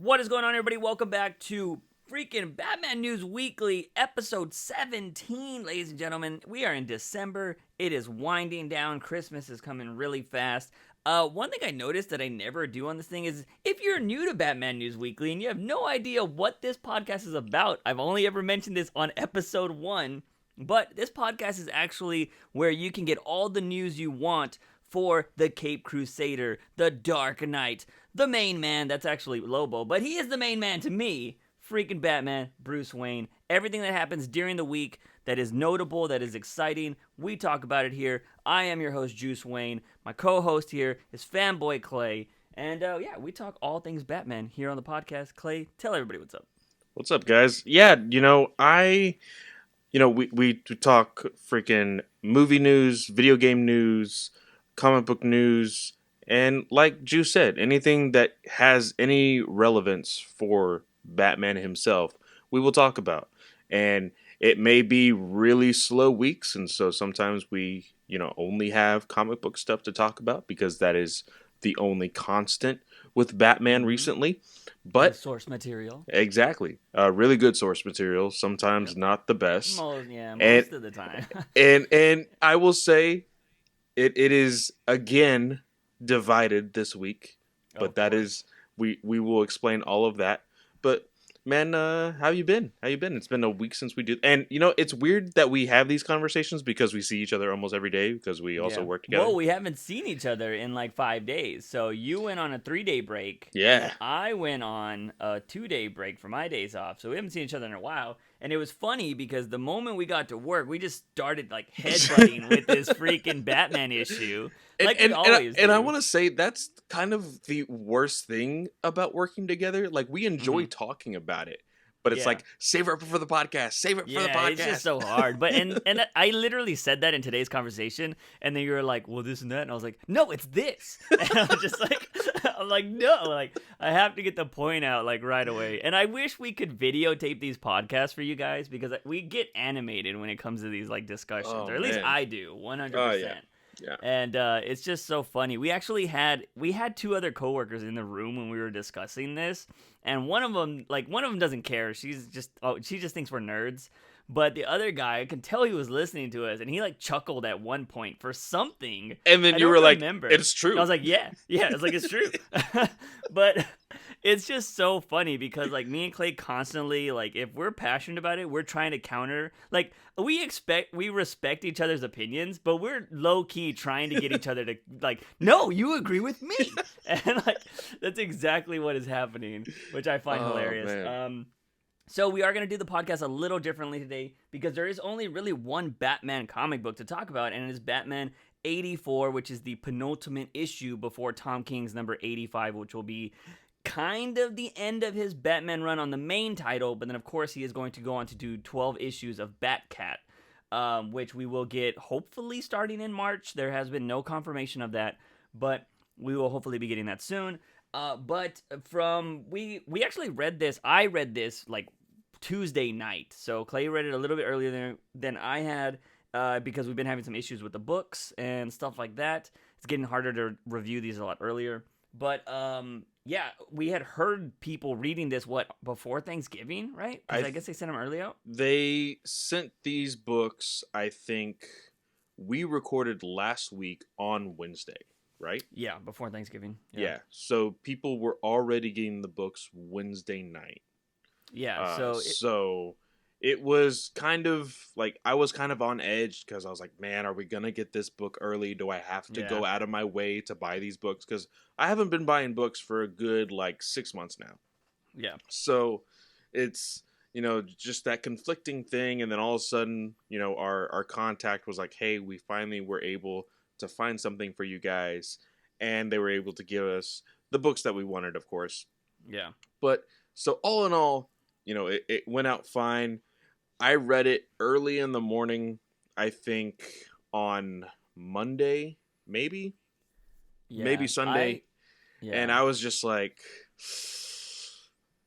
What is going on, everybody? Welcome back to freaking Batman News Weekly, episode 17, ladies and gentlemen. We are in December. It is winding down. Christmas is coming really fast. One thing I noticed that I never do on this thing is if you're new to Batman News Weekly and you have no idea what this podcast is about, I've only ever mentioned this on episode 1, but this podcast is actually where you can get all the news you want for the Cape Crusader, the Dark Knight, the main man. That's actually Lobo, but he is the main man to me. Freaking Batman, Bruce Wayne, everything that happens during the week that is notable, that is exciting, we talk about it here. I am your host, Juice Wayne. My co-host here is Fanboy Clay. And we talk all things Batman here on the podcast. Clay, tell everybody what's up. What's up, guys? Yeah, we talk freaking movie news, video game news, comic book news, and like Juice said, anything that has any relevance for Batman himself, we will talk about. And it may be really slow weeks, and so sometimes we, only have comic book stuff to talk about because that is the only constant with Batman recently. But the source material. Exactly. Really good source material, sometimes not the best. Most of the time. and I will say it is again divided this week, but that is we will explain all of that. But man, how you been? It's been a week since we did, and it's weird that we have these conversations because we see each other almost every day because we also work together. Well, we haven't seen each other in like 5 days. So you went on a 3-day break. Yeah. And I went on a 2-day break for my days off. So we haven't seen each other in a while. And it was funny because the moment we got to work, we just started like headbutting with this freaking Batman issue. Like we always do. And I want to say that's kind of the worst thing about working together. Like we enjoy talking about it, but it's like save it for the podcast. Save it for the podcast. It's just so hard. But and I literally said that in today's conversation, and then you were like, "Well, this and that," and I was like, "No, it's this." And I was just like, "I'm like, no, like I have to get the point out like right away." And I wish we could videotape these podcasts for you guys because we get animated when it comes to these like discussions, or at least I do, 100%. Yeah. And it's just so funny. We actually had 2 other coworkers in the room when we were discussing this, and one of them doesn't care. She just thinks we're nerds. But the other guy, I could tell he was listening to us, and he like chuckled at one point for something. And then you were like, "It's true." I was like, "Yeah." It's like it's true. But it's just so funny because like me and Clay constantly, like if we're passionate about it, we're trying to counter. Like we respect each other's opinions, but we're low key trying to get each other to like, no, you agree with me, and like that's exactly what is happening, which I find hilarious. Man. So we are going to do the podcast a little differently today because there is only really one Batman comic book to talk about, and it is Batman 84, which is the penultimate issue before Tom King's number 85, which will be kind of the end of his Batman run on the main title, but then of course he is going to go on to do 12 issues of Batcat, which we will get hopefully starting in March. There has been no confirmation of that, but we will hopefully be getting that soon. But we actually read this. I read this like Tuesday night. So Clay read it a little bit earlier than I had because we've been having some issues with the books and stuff like that. It's getting harder to review these a lot earlier. But we had heard people reading this before Thanksgiving, right? Because I guess they sent them early out. They sent these books, I think we recorded last week on Wednesday. Right? Yeah, before Thanksgiving. Yeah. So people were already getting the books Wednesday night. Yeah. So it was kind of like I was kind of on edge because I was like, man, are we going to get this book early? Do I have to go out of my way to buy these books? Because I haven't been buying books for a good 6 months now. Yeah. So it's, just that conflicting thing. And then all of a sudden, our contact was like, hey, we finally were able to find something for you guys, and they were able to give us the books that we wanted, of course. Yeah. But so all in all, it went out fine. I read it early in the morning, I think on Monday, maybe Sunday. And I was just like,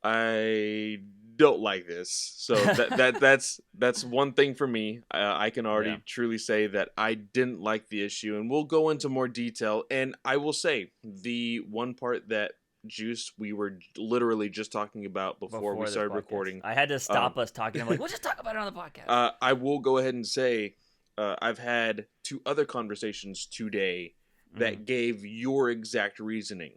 I don't like this. So that's one thing for me. I can already truly say that I didn't like the issue, and we'll go into more detail. And I will say the one part that Juice, we were literally just talking about before we this started podcast. recording. I had to stop us talking. I'm like, we'll just talk about it on the podcast. I will go ahead and say I've had 2 other conversations today that gave your exact reasoning.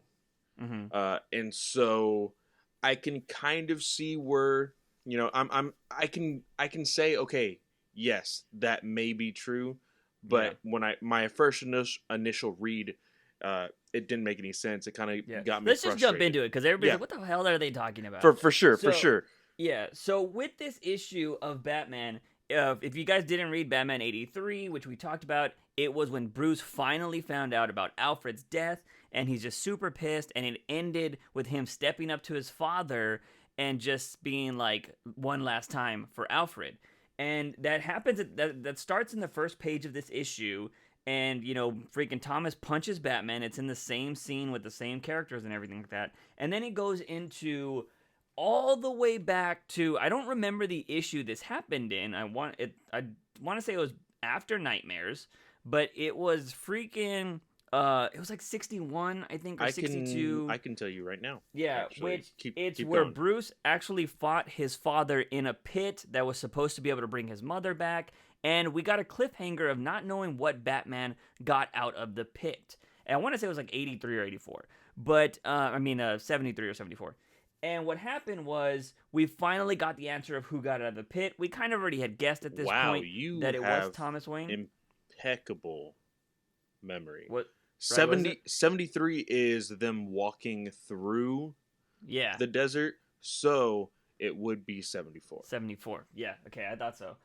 And so I can kind of see where, you know, I can say, okay, yes, that may be true. But when my first initial read, it didn't make any sense. It kind of got me Let's frustrated. just jump into it, because everybody's like, what the hell are they talking about? For sure. Yeah, so with this issue of Batman, if you guys didn't read Batman 83, which we talked about, it was when Bruce finally found out about Alfred's death, and he's just super pissed, and it ended with him stepping up to his father and just being like, one last time for Alfred. And that happens, that starts in the first page of this issue, and, you know, freaking Thomas punches Batman. It's in the same scene with the same characters and everything like that. And then it goes into all the way back to, I don't remember the issue this happened in. I want to say it was after Nightmares, but it was freaking it was like 61, I think, or 62. I can tell you right now. Yeah, actually. which keep where going. Bruce actually fought his father in a pit that was supposed to be able to bring his mother back, and we got a cliffhanger of not knowing what Batman got out of the pit. And I want to say it was like 83 or 84, but 73 or 74. And what happened was we finally got the answer of who got out of the pit. We kind of already had guessed at this point that it was Thomas Wayne. Impeccable memory. What? 73 is them walking through the desert, so it would be 74. 74. Yeah, okay, I thought so.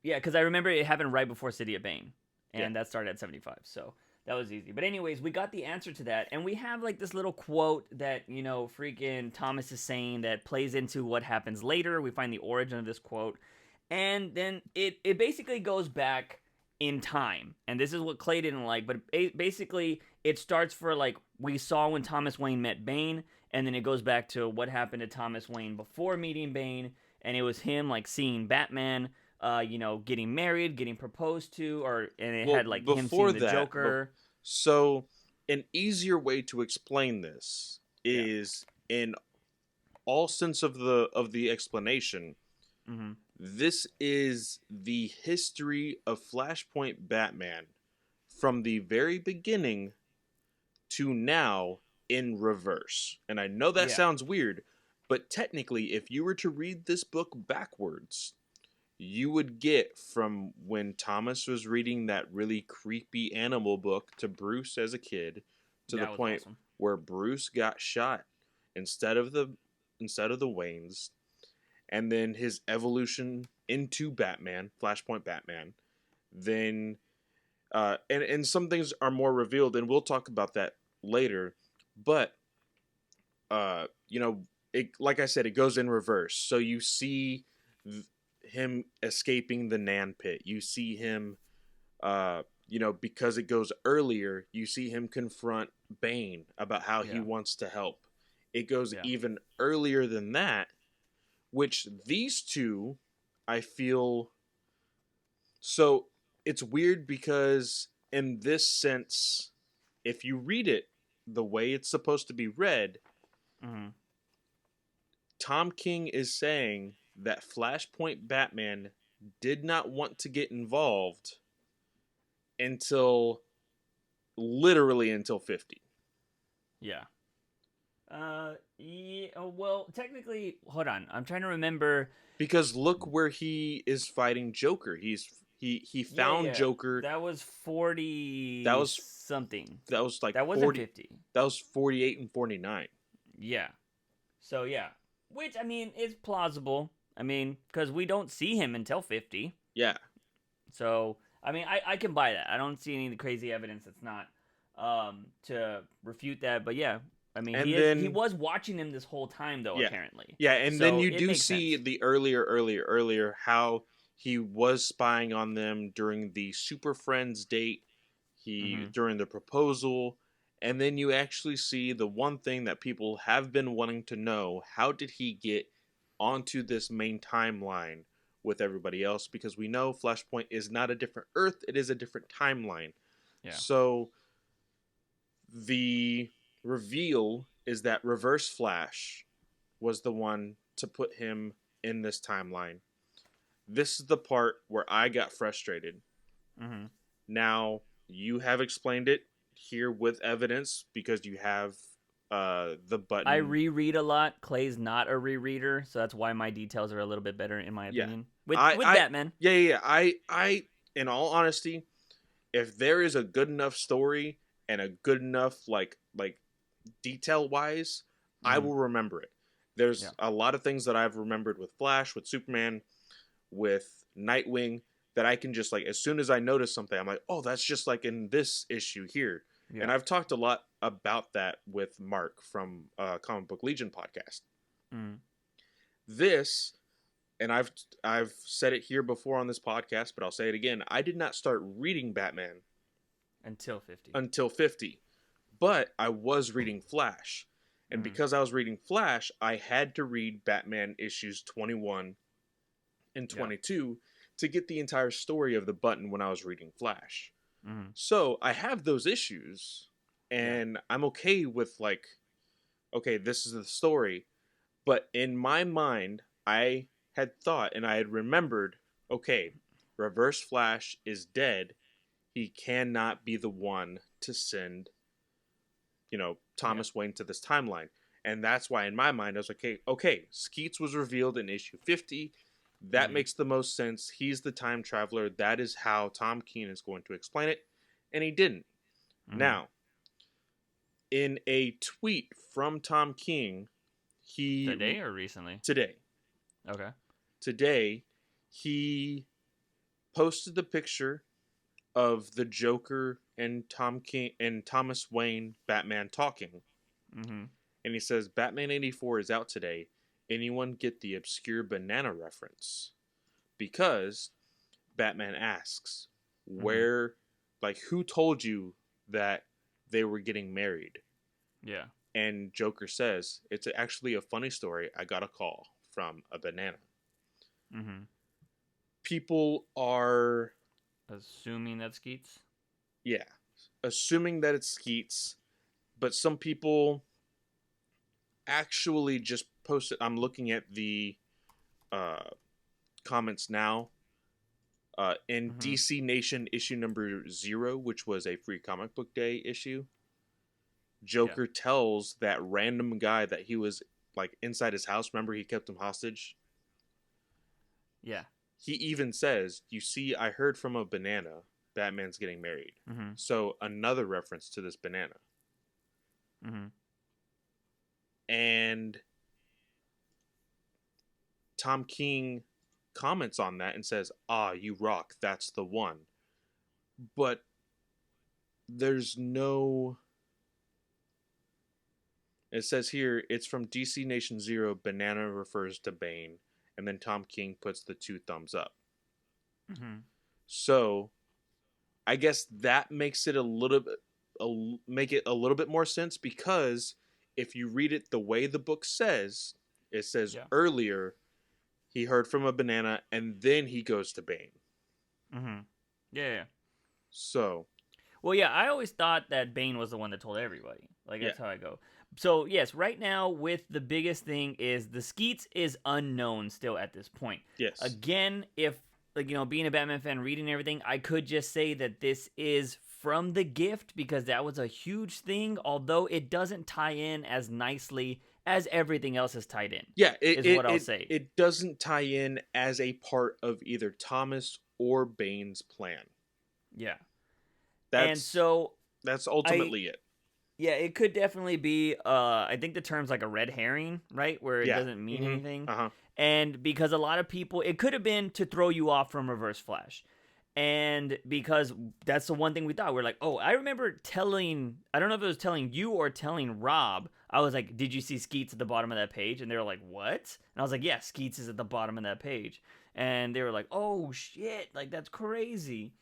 Yeah, because I remember it happened right before City of Bane, and that started at 75, so that was easy. But anyways, we got the answer to that, and we have like this little quote that, you know, freaking Thomas is saying that plays into what happens later. We find the origin of this quote, and then it basically goes back in time, and this is what Clay didn't like, but basically it starts for like we saw when Thomas Wayne met Bane, and then it goes back to what happened to Thomas Wayne before meeting Bane, and it was him like seeing Batman, you know, getting married, getting proposed to, and it had like him seeing the Joker. So an easier way to explain this is in all sense of the explanation. This is the history of Flashpoint Batman from the very beginning to now in reverse. And I know that sounds weird, but technically, if you were to read this book backwards, you would get from when Thomas was reading that really creepy animal book to Bruce as a kid, to the point where Bruce got shot instead of the Waynes, and then his evolution into Batman, Flashpoint Batman. Then, and some things are more revealed, and we'll talk about that later. But, you know, like I said, it goes in reverse. So you see him escaping the Nan pit. You see him, you know, because it goes earlier, you see him confront Bane about how he wants to help. It goes even earlier than that, which these two, I feel... So it's weird because in this sense, if you read it the way it's supposed to be read, Tom King is saying that Flashpoint Batman did not want to get involved until 50. Yeah. Well, technically, hold on. I'm trying to remember. Because look where he is fighting Joker. He found Joker. That was 40. That was something. That was like that wasn't 40, 50. That was 48 and 49. Yeah. So yeah, which I mean is plausible. I mean, because we don't see him until 50. Yeah. So I mean, I can buy that. I don't see any crazy evidence that's not to refute that. But yeah. I mean, he was watching him this whole time, though, apparently. Yeah, and so then you do see the earlier how he was spying on them during the Super Friends date, during the proposal, and then you actually see the one thing that people have been wanting to know: how did he get onto this main timeline with everybody else? Because we know Flashpoint is not a different Earth; it is a different timeline. Yeah. So the reveal is that Reverse Flash was the one to put him in this timeline. This is the part where I got frustrated. Mm-hmm. Now, you have explained it here with evidence because you have the button. I reread a lot. Clay's not a rereader, so that's why my details are a little bit better in my opinion. With Batman. Yeah. I, in all honesty, if there is a good enough story and a good enough like detail wise, I will remember it. There's a lot of things that I've remembered with Flash, with Superman, with Nightwing that I can just like, as soon as I notice something, I'm like, oh, that's just like in this issue here. Yeah. And I've talked a lot about that with Mark from Comic Book Legion podcast. Mm. This, and I've said it here before on this podcast, but I'll say it again. I did not start reading Batman until 50. But I was reading Flash. And because I was reading Flash, I had to read Batman issues 21 and 22 to get the entire story of the button when I was reading Flash. Mm-hmm. So I have those issues, and I'm okay with like, okay, this is the story. But in my mind, I had thought and I had remembered, okay, Reverse Flash is dead. He cannot be the one to send, Thomas Wayne to this timeline. And that's why in my mind, I was like, okay, Skeets was revealed in issue 50. That makes the most sense. He's the time traveler. That is how Tom King is going to explain it. And he didn't. Mm-hmm. Now, in a tweet from Tom King, Today or recently? Today. Okay. Today, he posted the picture of the Joker and Tom King and Thomas Wayne Batman talking. Mm-hmm. And he says, Batman 84 is out today. Anyone get the obscure banana reference? Because Batman asks, where, who told you that they were getting married? Yeah. And Joker says, it's actually a funny story. I got a call from a banana. Mm-hmm. People are assuming that's Skeets? Yeah. Assuming that it's Skeets. But some people actually just posted. I'm looking at the comments now. In DC Nation issue number 0, which was a Free Comic Book Day issue, Joker tells that random guy that he was inside his house. Remember, he kept him hostage? Yeah. He even says, you see, I heard from a banana, Batman's getting married. Mm-hmm. So another reference to this banana. Mm-hmm. And Tom King comments on that and says, you rock, that's the one. But there's no... It says here, it's from DC Nation 0, banana refers to Bane. And then Tom King puts the 2 thumbs up. Mm-hmm. So, I guess that makes it a little bit more sense, because if you read it the way the book says, it says earlier he heard from a banana and then he goes to Bane. Mm-hmm. Yeah. So. Well, yeah, I always thought that Bane was the one that told everybody. That's how I go. So, yes, right now, with the biggest thing is the Skeets is unknown still at this point. Yes. Again, if, being a Batman fan, reading everything, I could just say that this is from The Gift, because that was a huge thing, although it doesn't tie in as nicely as everything else is tied in. Yeah, I'll say. It doesn't tie in as a part of either Thomas or Bane's plan. Yeah. That's ultimately it. Yeah, it could definitely be, I think the term's like a red herring, right? Where it doesn't mean anything. Uh-huh. And because a lot of people, it could have been to throw you off from Reverse Flash. And because that's the one thing we thought. We're like, I remember I don't know if it was telling you or telling Rob, I was like, did you see Skeets at the bottom of that page? And they were like, what? And I was like, yeah, Skeets is at the bottom of that page. And they were like, oh, shit, that's crazy.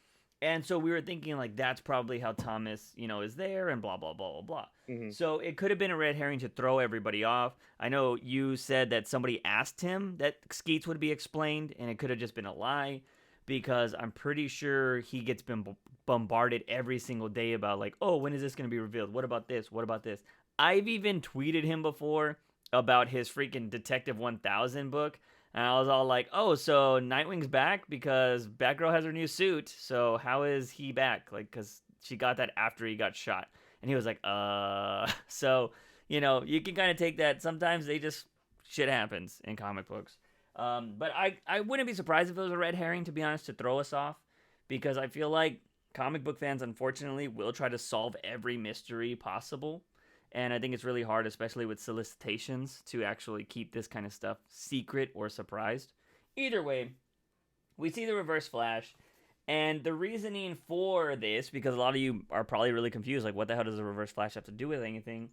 And so we were thinking, that's probably how Thomas, is there, and blah, blah, blah, blah, blah. Mm-hmm. So it could have been a red herring to throw everybody off. I know you said that somebody asked him that Skeets would be explained, and it could have just been a lie, because I'm pretty sure he gets been bombarded every single day about, when is this going to be revealed? What about this? What about this? I've even tweeted him before about his freaking Detective 1000 book. And I was all like, oh, so Nightwing's back because Batgirl has her new suit. So how is he back? Like, because she got that after he got shot. And he was like, So, you can kind of take that. Sometimes shit happens in comic books. But I wouldn't be surprised if it was a red herring, to be honest, to throw us off. Because I feel like comic book fans, unfortunately, will try to solve every mystery possible. And I think it's really hard, especially with solicitations, to actually keep this kind of stuff secret or surprised. Either way, we see the Reverse Flash. And the reasoning for this, because a lot of you are probably really confused, like, what the hell does the Reverse Flash have to do with anything?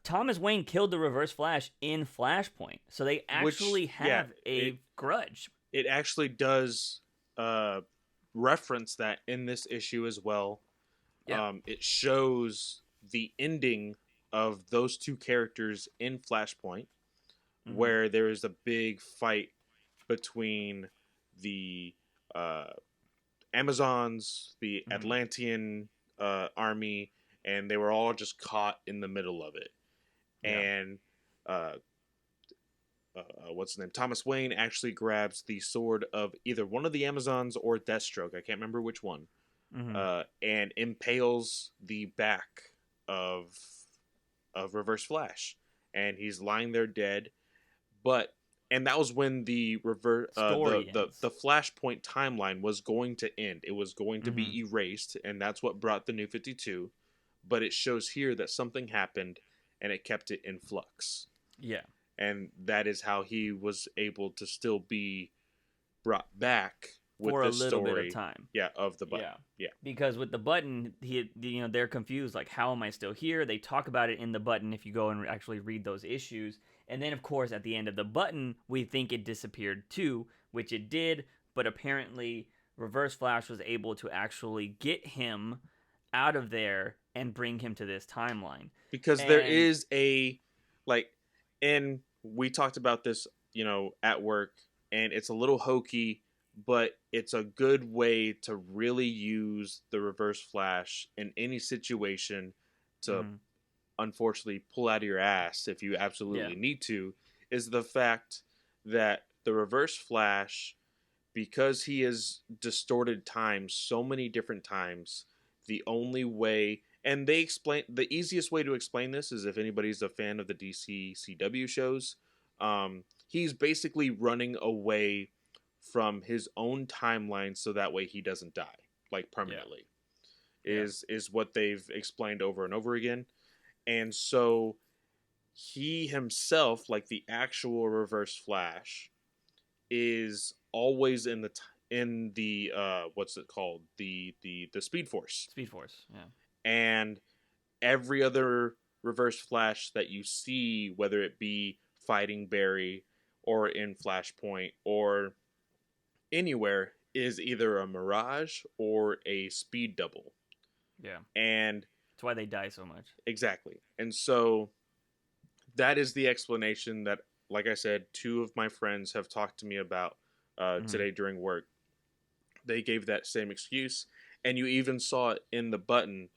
Thomas Wayne killed the Reverse Flash in Flashpoint. So they actually have a grudge. It actually does reference that in this issue as well. Yeah. It shows the ending of those two characters in Flashpoint, where there is a big fight between the Amazons, the Atlantean army, and they were all just caught in the middle of it. Yeah. And what's his name? Thomas Wayne actually grabs the sword of either one of the Amazons or Deathstroke. I can't remember which one. And impales the back of Reverse Flash, and he's lying there dead. And that was when the the Flashpoint timeline was going to end. It was going to be erased, and that's what brought the New 52. But it shows here that something happened, and it kept it in flux. Yeah, and that is how he was able to still be brought back. For a little bit of time. Yeah, of the button. Yeah. Because with the button, they're confused. Like, how am I still here? They talk about it in the button if you go and actually read those issues. And then, of course, at the end of the button, we think it disappeared too, which it did. But apparently, Reverse Flash was able to actually get him out of there and bring him to this timeline. Because there is and we talked about this, at work, and it's a little hokey, but it's a good way to really use the Reverse Flash in any situation to unfortunately pull out of your ass if you absolutely need to, is the fact that the Reverse Flash, because he has distorted time so many different times, the only way, and they explain, the easiest way to explain this is if anybody's a fan of the DC CW shows, he's basically running away from his own timeline so that way he doesn't die, like, permanently. Is what they've explained over and over again. And so he himself, like the actual Reverse Flash, is always in the what's it called? The Speed Force. Speed Force, yeah. And every other Reverse Flash that you see, whether it be fighting Barry or in Flashpoint or anywhere, is either a mirage or a speed double. Yeah. And that's why they die so much. Exactly. And so that is the explanation that, like I said, two of my friends have talked to me about today during work. They gave that same excuse, and you even saw it in the button.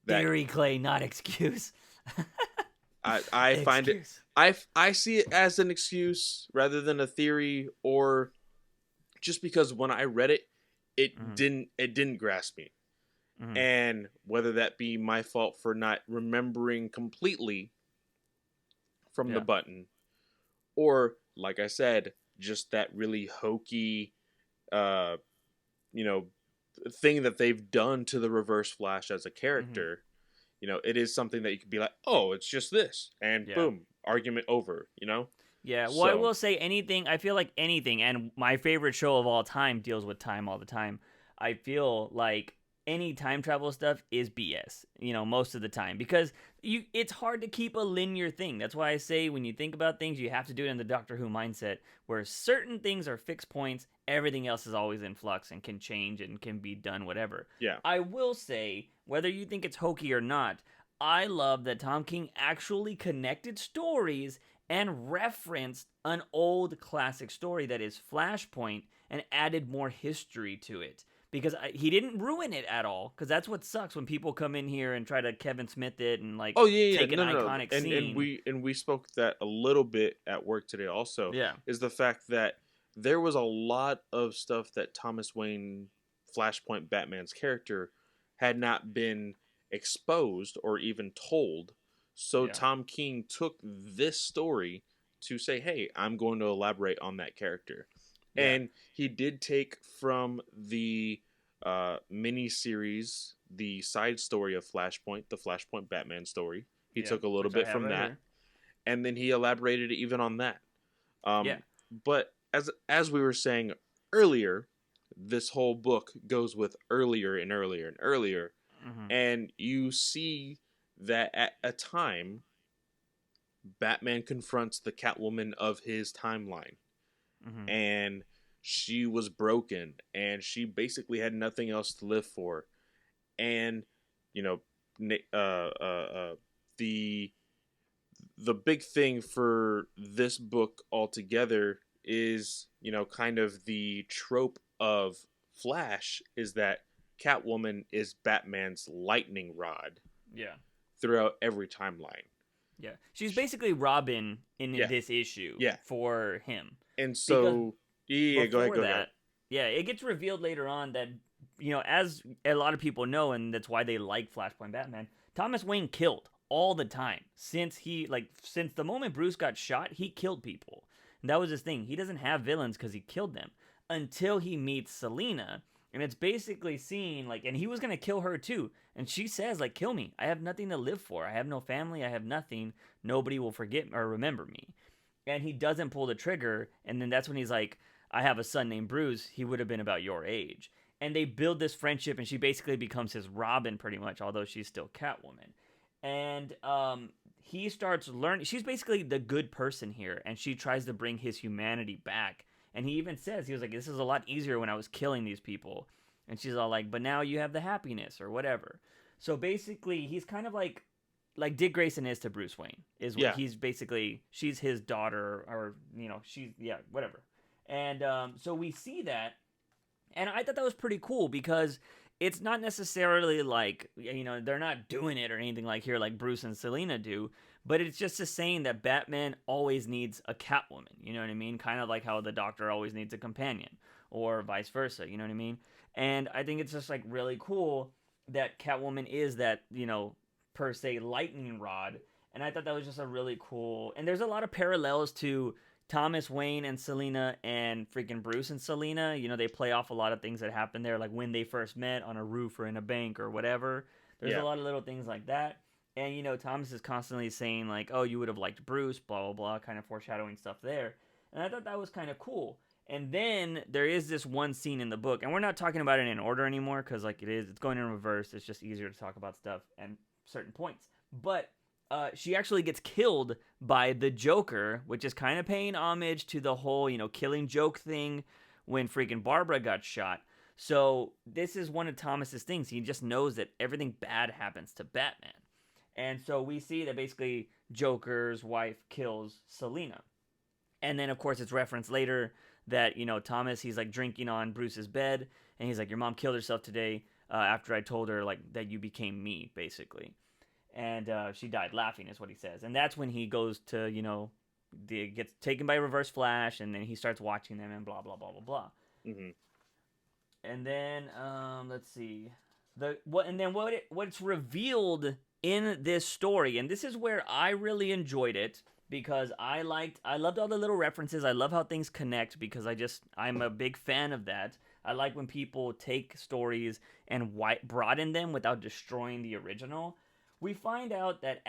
Theory, Clay, not excuse. I find it. I see it as an excuse rather than a theory, or just because when I read it, it didn't grasp me. And whether that be my fault for not remembering completely from the button, or, like I said, just that really hokey, thing that they've done to the Reverse Flash as a character, it is something that you could be like, oh, it's just this, and boom, argument over, Yeah, well, I will say I feel like anything, and my favorite show of all time deals with time all the time. I feel like any time travel stuff is BS, most of the time, because it's hard to keep a linear thing. That's why I say when you think about things, you have to do it in the Doctor Who mindset, where certain things are fixed points, everything else is always in flux and can change and can be done whatever. Yeah. I will say, whether you think it's hokey or not, I love that Tom King actually connected stories and referenced an old classic story that is Flashpoint and added more history to it. because he didn't ruin it at all. Because that's what sucks when people come in here and try to Kevin Smith it and like take an iconic scene. And we spoke that a little bit at work today. Also, Yeah. is the fact that there was a lot of stuff that Thomas Wayne, Flashpoint Batman's character, had not been exposed or even told. So Tom King took this story to say, hey, I'm going to elaborate on that character. Yeah. And he did take from the mini-series, the side story of Flashpoint, the Flashpoint Batman story. He took a little bit from that. And then he elaborated even on that. But as we were saying earlier, this whole book goes with earlier and earlier and earlier. Mm-hmm. And you see that at a time, Batman confronts the Catwoman of his timeline. Mm-hmm. And she was broken. And she basically had nothing else to live for. And, you know, the big thing for this book altogether is, you know, kind of the trope of Flash is that Catwoman is Batman's lightning rod. Yeah. Throughout every timeline. Yeah. She's basically Robin in this issue for him. And so, go ahead. Yeah, it gets revealed later on that, you know, as a lot of people know, and that's why they like Flashpoint Batman, Thomas Wayne killed all the time. Since the moment Bruce got shot, he killed people. And that was his thing. He doesn't have villains because he killed them until he meets Selina. And it's basically seen, like, and he was going to kill her too. And she says, like, kill me. I have nothing to live for. I have no family. I have nothing. Nobody will forget or remember me. And he doesn't pull the trigger. And then that's when he's like, I have a son named Bruce. He would have been about your age. And they build this friendship, and she basically becomes his Robin pretty much, although she's still Catwoman. And he starts learning. She's basically the good person here, and she tries to bring his humanity back. And he even says, he was like, this is a lot easier when I was killing these people. And she's all like, but now you have the happiness or whatever. So basically, he's kind of like Dick Grayson is to Bruce Wayne. Is what he's basically, she's his daughter, or, you know, she's, whatever. And so we see that. And I thought that was pretty cool because it's not necessarily like, you know, they're not doing it or anything like here like Bruce and Selina do. But it's just a saying that Batman always needs a Catwoman, you know what I mean? Kind of like how the Doctor always needs a companion, or vice versa, you know what I mean? And I think it's just, like, really cool that Catwoman is that, you know, per se, lightning rod. And I thought that was just a really cool... And there's a lot of parallels to Thomas Wayne and Selina and freaking Bruce and Selina. You know, they play off a lot of things that happened there, like when they first met on a roof or in a bank or whatever. There's a lot of little things like that. And, you know, Thomas is constantly saying, like, oh, you would have liked Bruce, blah, blah, blah, kind of foreshadowing stuff there. And I thought that was kind of cool. And then there is this one scene in the book, and we're not talking about it in order anymore, because, like, it's going in reverse. It's just easier to talk about stuff and certain points. But she actually gets killed by the Joker, which is kind of paying homage to the whole, you know, killing joke thing when freaking Barbara got shot. So this is one of Thomas's things. He just knows that everything bad happens to Batman. And so we see that basically Joker's wife kills Selina. And then, of course, it's referenced later that, you know, Thomas, he's, like, drinking on Bruce's bed. And he's like, your mom killed herself today after I told her, like, that you became me, basically. And she died laughing is what he says. And that's when he goes to, you know, gets taken by Reverse Flash. And then he starts watching them and blah, blah, blah, blah, blah. Mm-hmm. And then, let's see. What's revealed in this story, and this is where I really enjoyed it, because I loved all the little references. I love how things connect, because I'm a big fan of that. I like when people take stories and broaden them without destroying the original. We find out that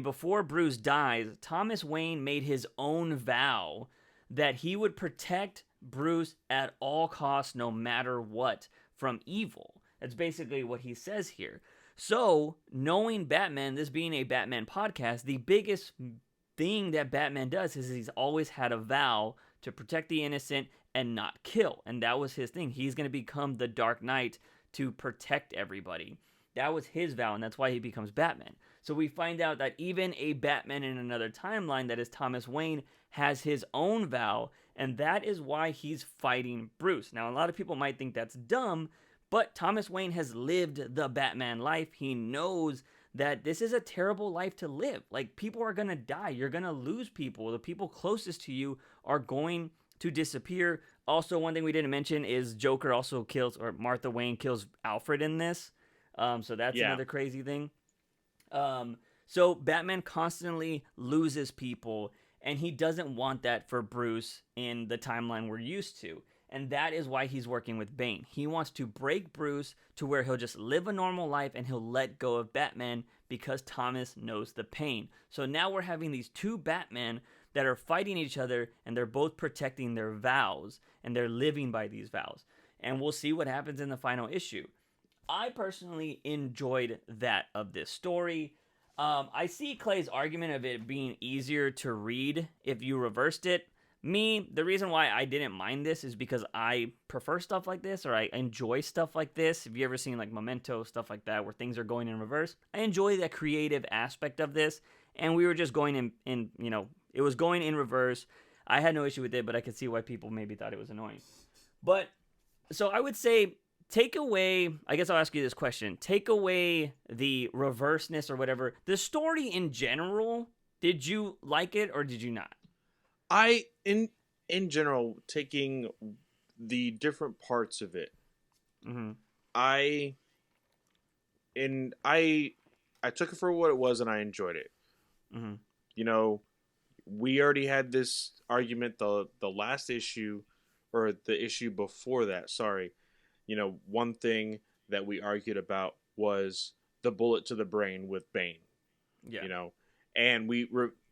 before Bruce dies, Thomas Wayne made his own vow that he would protect Bruce at all costs, no matter what, from evil. That's basically what he says here. So, knowing Batman, this being a Batman podcast, the biggest thing that Batman does is he's always had a vow to protect the innocent and not kill. And that was his thing. He's going to become the Dark Knight to protect everybody. That was his vow, and that's why he becomes Batman. So we find out that even a Batman in another timeline, that is Thomas Wayne, has his own vow, and that is why he's fighting Bruce. Now, a lot of people might think that's dumb, but Thomas Wayne has lived the Batman life. He knows that this is a terrible life to live. Like, people are going to die. You're going to lose people. The people closest to you are going to disappear. Also, one thing we didn't mention is Joker also kills, or Martha Wayne kills Alfred in this. So that's another crazy thing. So Batman constantly loses people, and he doesn't want that for Bruce in the timeline we're used to. And that is why he's working with Bane. He wants to break Bruce to where he'll just live a normal life and he'll let go of Batman because Thomas knows the pain. So now we're having these two Batman that are fighting each other, and they're both protecting their vows, and they're living by these vows. And we'll see what happens in the final issue. I personally enjoyed that of this story. I see Clay's argument of it being easier to read if you reversed it. Me, the reason why I didn't mind this is because I prefer stuff like this, or I enjoy stuff like this. If you ever seen like Memento, stuff like that, where things are going in reverse, I enjoy the creative aspect of this. And we were just going in it was going in reverse. I had no issue with it, but I could see why people maybe thought it was annoying. But, so I would say, take away, I guess I'll ask you this question. Take away the reverseness or whatever. The story in general, did you like it or did you not? In general, taking the different parts of it, I took it for what it was and I enjoyed it. You know, we already had this argument the last issue, or the issue before that, sorry. You know, one thing that we argued about was the bullet to the brain with Bane. Yeah. You know, and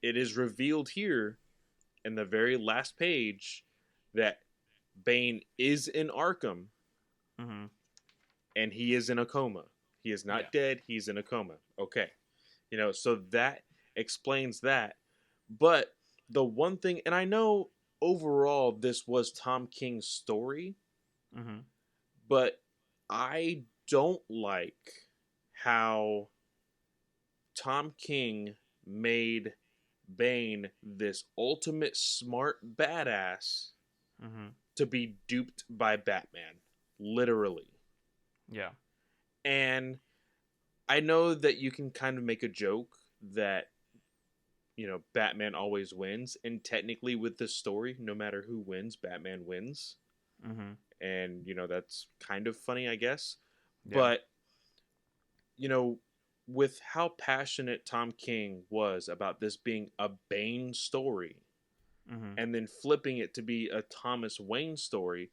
it is revealed here in the very last page that Bane is in Arkham, and he is in a coma. He is not dead. He's in a coma. Okay. You know, so that explains that. But the one thing, and I know overall this was Tom King's story, but I don't like how Tom King made Bane this ultimate smart badass to be duped by Batman, literally. Yeah. And I know that you can kind of make a joke that, you know, Batman always wins, and technically with this story, no matter who wins, Batman wins. And, you know, that's kind of funny, I guess. Yeah. But, you know, with how passionate Tom King was about this being a Bane story, and then flipping it to be a Thomas Wayne story,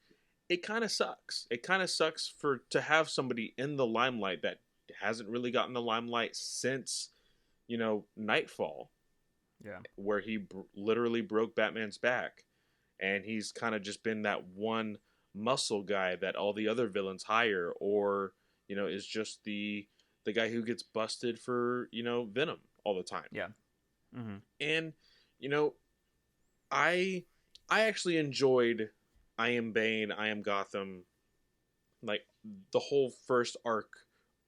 it kind of sucks. It kind of sucks to have somebody in the limelight that hasn't really gotten the limelight since, you know, Nightfall. Yeah. Where he literally broke Batman's back. And he's kind of just been that one muscle guy that all the other villains hire, or, you know, is just the guy who gets busted for, you know, Venom all the time. Yeah. And, you know, I actually enjoyed I Am Bane, I Am Gotham, like the whole first arc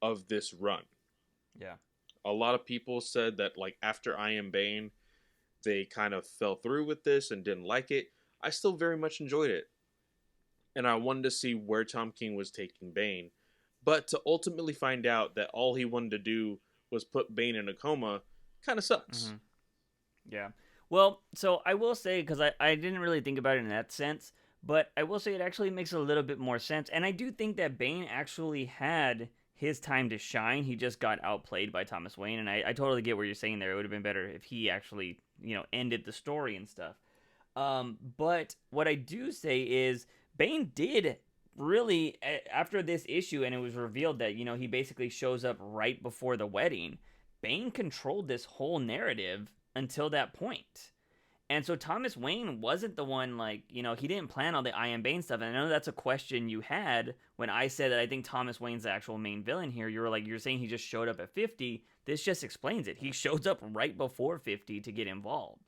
of this run. Yeah. A lot of people said that, like, after I Am Bane, they kind of fell through with this and didn't like it. I still very much enjoyed it. And I wanted to see where Tom King was taking Bane. But to ultimately find out that all he wanted to do was put Bane in a coma kind of sucks. Yeah. Well, so I will say, because I didn't really think about it in that sense, but I will say it actually makes a little bit more sense. And I do think that Bane actually had his time to shine. He just got outplayed by Thomas Wayne. And I totally get what you're saying there. It would have been better if he actually, you know, ended the story and stuff. But what I do say is Bane did really, after this issue, and it was revealed that, you know, he basically shows up right before the wedding, Bane controlled this whole narrative until that point. And so Thomas Wayne wasn't the one, like, you know, he didn't plan all the I Am Bane stuff. And I know that's a question you had when I said that I think Thomas Wayne's the actual main villain here. You were like, you're saying he just showed up at 50. This just explains it. He shows up right before 50 to get involved.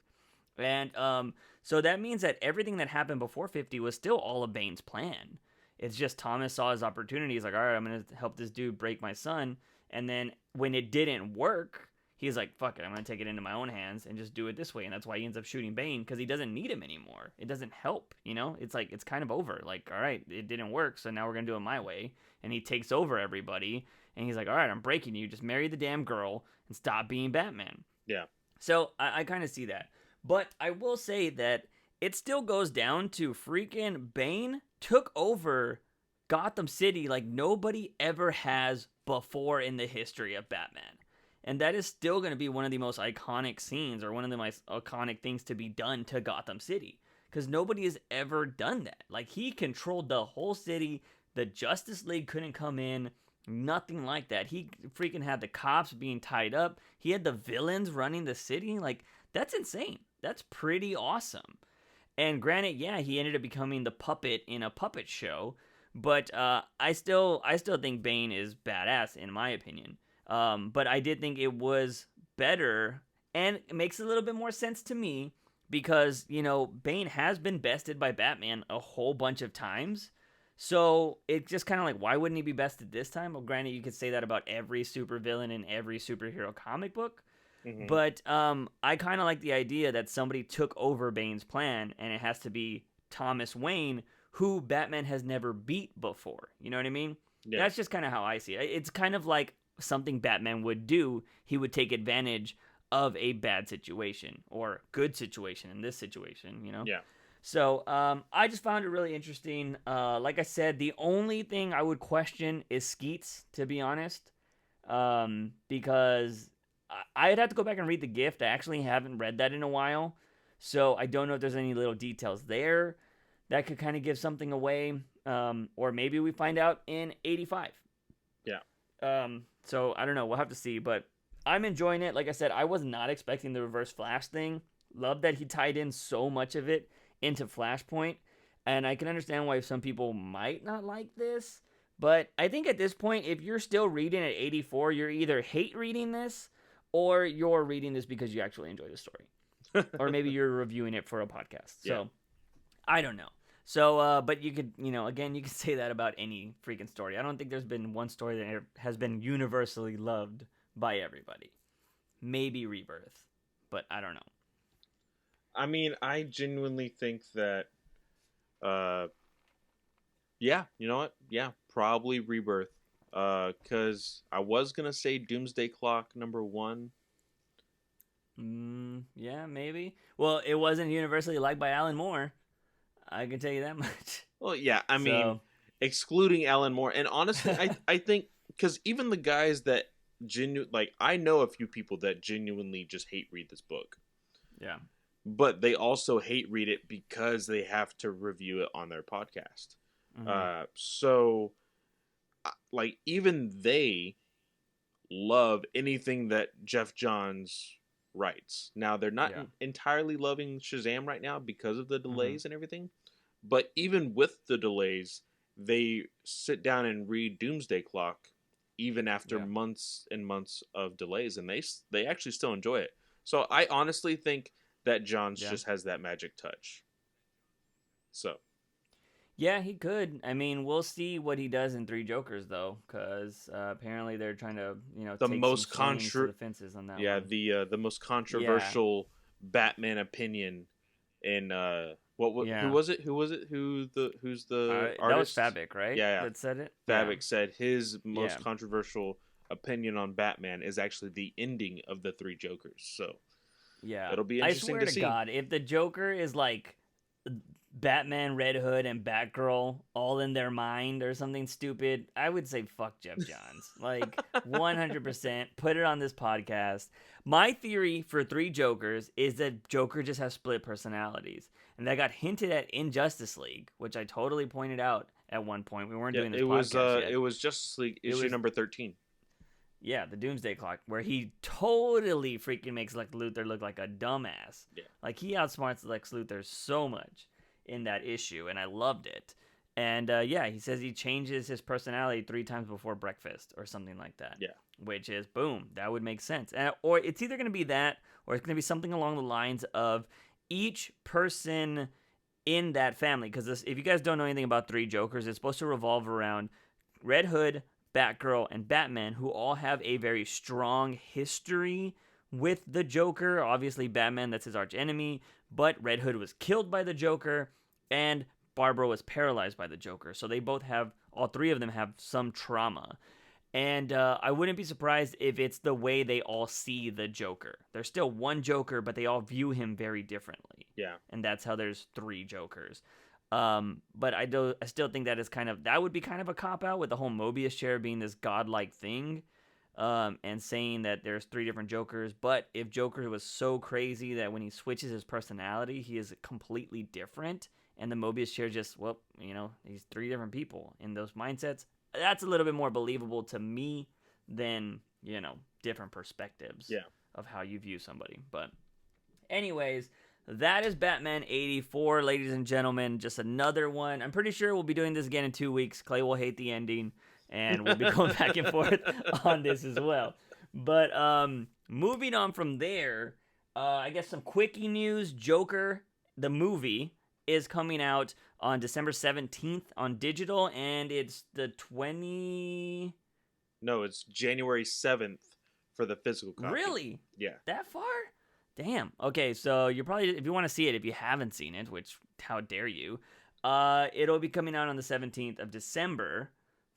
And so that means that everything that happened before 50 was still all of Bane's plan. It's just Thomas saw his opportunity. He's like, all right, I'm going to help this dude break my son. And then when it didn't work, he's like, fuck it, I'm going to take it into my own hands and just do it this way. And that's why he ends up shooting Bane, because he doesn't need him anymore. It doesn't help, you know? It's like, it's kind of over. Like, all right, it didn't work, so now we're going to do it my way. And he takes over everybody, and he's like, all right, I'm breaking you. Just marry the damn girl and stop being Batman. Yeah. So I kind of see that. But I will say that it still goes down to freaking Bane took over Gotham City like nobody ever has before in the history of Batman. And that is still going to be one of the most iconic scenes, or one of the most iconic things to be done to Gotham City. Because nobody has ever done that. Like, he controlled the whole city. The Justice League couldn't come in. Nothing like that. He freaking had the cops being tied up. He had the villains running the city. Like, that's insane. That's pretty awesome. And granted, yeah, he ended up becoming the puppet in a puppet show. But I still think Bane is badass, in my opinion. But I did think it was better, and it makes a little bit more sense to me because, you know, Bane has been bested by Batman a whole bunch of times. So it's just kind of like, why wouldn't he be bested this time? Well, granted, you could say that about every supervillain in every superhero comic book. Mm-hmm. But I kind of like the idea that somebody took over Bane's plan, and it has to be Thomas Wayne, who Batman has never beat before. You know what I mean? Yeah. That's just kind of how I see it. It's kind of like something Batman would do. He would take advantage of a bad situation or good situation in this situation, you know? Yeah. So I just found it really interesting. Like I said, the only thing I would question is Skeets, to be honest, because I'd have to go back and read the gift. I actually haven't read that in a while, so I don't know if there's any little details there that could kind of give something away, or maybe we find out in 85. Yeah. So I don't know. We'll have to see, but I'm enjoying it. Like I said, I was not expecting the Reverse Flash thing. Love that he tied in so much of it into Flashpoint, and I can understand why some people might not like this, but I think at this point, if you're still reading at 84, you're either hate reading this, or you're reading this because you actually enjoy the story. Or maybe you're reviewing it for a podcast. So, yeah. I don't know. So, but you could, you know, again, you could say that about any freaking story. I don't think there's been one story that has been universally loved by everybody. Maybe Rebirth, but I don't know. I mean, I genuinely think that, yeah, you know what? Yeah, probably Rebirth. Because I was going to say Doomsday Clock #1. Yeah, maybe. Well, it wasn't universally liked by Alan Moore. I can tell you that much. Well, yeah, I mean, excluding Alan Moore. And honestly, I think, because even the guys that I know a few people that genuinely just hate read this book. Yeah. But they also hate read it because they have to review it on their podcast. Mm-hmm. So, like, even they love anything that Jeff Johns writes. Now, they're not entirely loving Shazam right now because of the delays and everything. But even with the delays, they sit down and read Doomsday Clock even after months and months of delays, and they actually still enjoy it. So I honestly think that Johns just has that magic touch. So. Yeah, he could. I mean, we'll see what he does in Three Jokers, though, because apparently they're trying to, you know, take some swings to the fences on that one. Yeah, the most controversial Batman opinion in who was it? Who's the artist? That was Fabik, right? Yeah, that said it. Fabik said his most controversial opinion on Batman is actually the ending of the Three Jokers. So yeah, it'll be interesting to see. I swear to God, if the Joker is like Batman, Red Hood, and Batgirl all in their mind or something stupid, I would say fuck Jeff Johns. Like 100%. Put it on this podcast. My theory for Three Jokers is that Joker just has split personalities, and that got hinted at in Justice League, which I totally pointed out at one point. We weren't doing this podcast yet. It was Justice League issue number 13. Yeah, the Doomsday Clock, where he totally freaking makes Lex Luthor look like a dumbass. Yeah. Like, he outsmarts Lex Luthor so much in that issue, and I loved it. And he says he changes his personality 3 times before breakfast or something like that. Yeah. Which is, boom, that would make sense. Or it's either going to be that, or it's going to be something along the lines of each person in that family. Because if you guys don't know anything about Three Jokers, it's supposed to revolve around Red Hood, Batgirl, and Batman, who all have a very strong history with the Joker. Obviously, Batman, that's his arch enemy, but Red Hood was killed by the Joker, and Barbara was paralyzed by the Joker. So they both have, all three of them have some trauma. And I wouldn't be surprised if it's the way they all see the Joker. There's still one Joker, but they all view him very differently. Yeah. And that's how there's three Jokers. But I still think that would be kind of a cop-out with the whole Mobius chair being this godlike thing. And saying that there's three different Jokers. But if Joker was so crazy that when he switches his personality, he is completely different, and the Mobius chair just, he's three different people in those mindsets, that's a little bit more believable to me than, different perspectives of how you view somebody. But anyways, that is Batman 84, ladies and gentlemen. Just another one. I'm pretty sure we'll be doing this again in 2 weeks. Clay will hate the ending, and we'll be going back and forth on this as well. But moving on from there, I guess some quickie news. Joker, the movie, is coming out on December 17th on digital, and it's the 20... No, it's January 7th for the physical copy. Really? Yeah. That far? Damn. Okay, so you're probably, if you want to see it, if you haven't seen it, which, how dare you, it'll be coming out on the 17th of December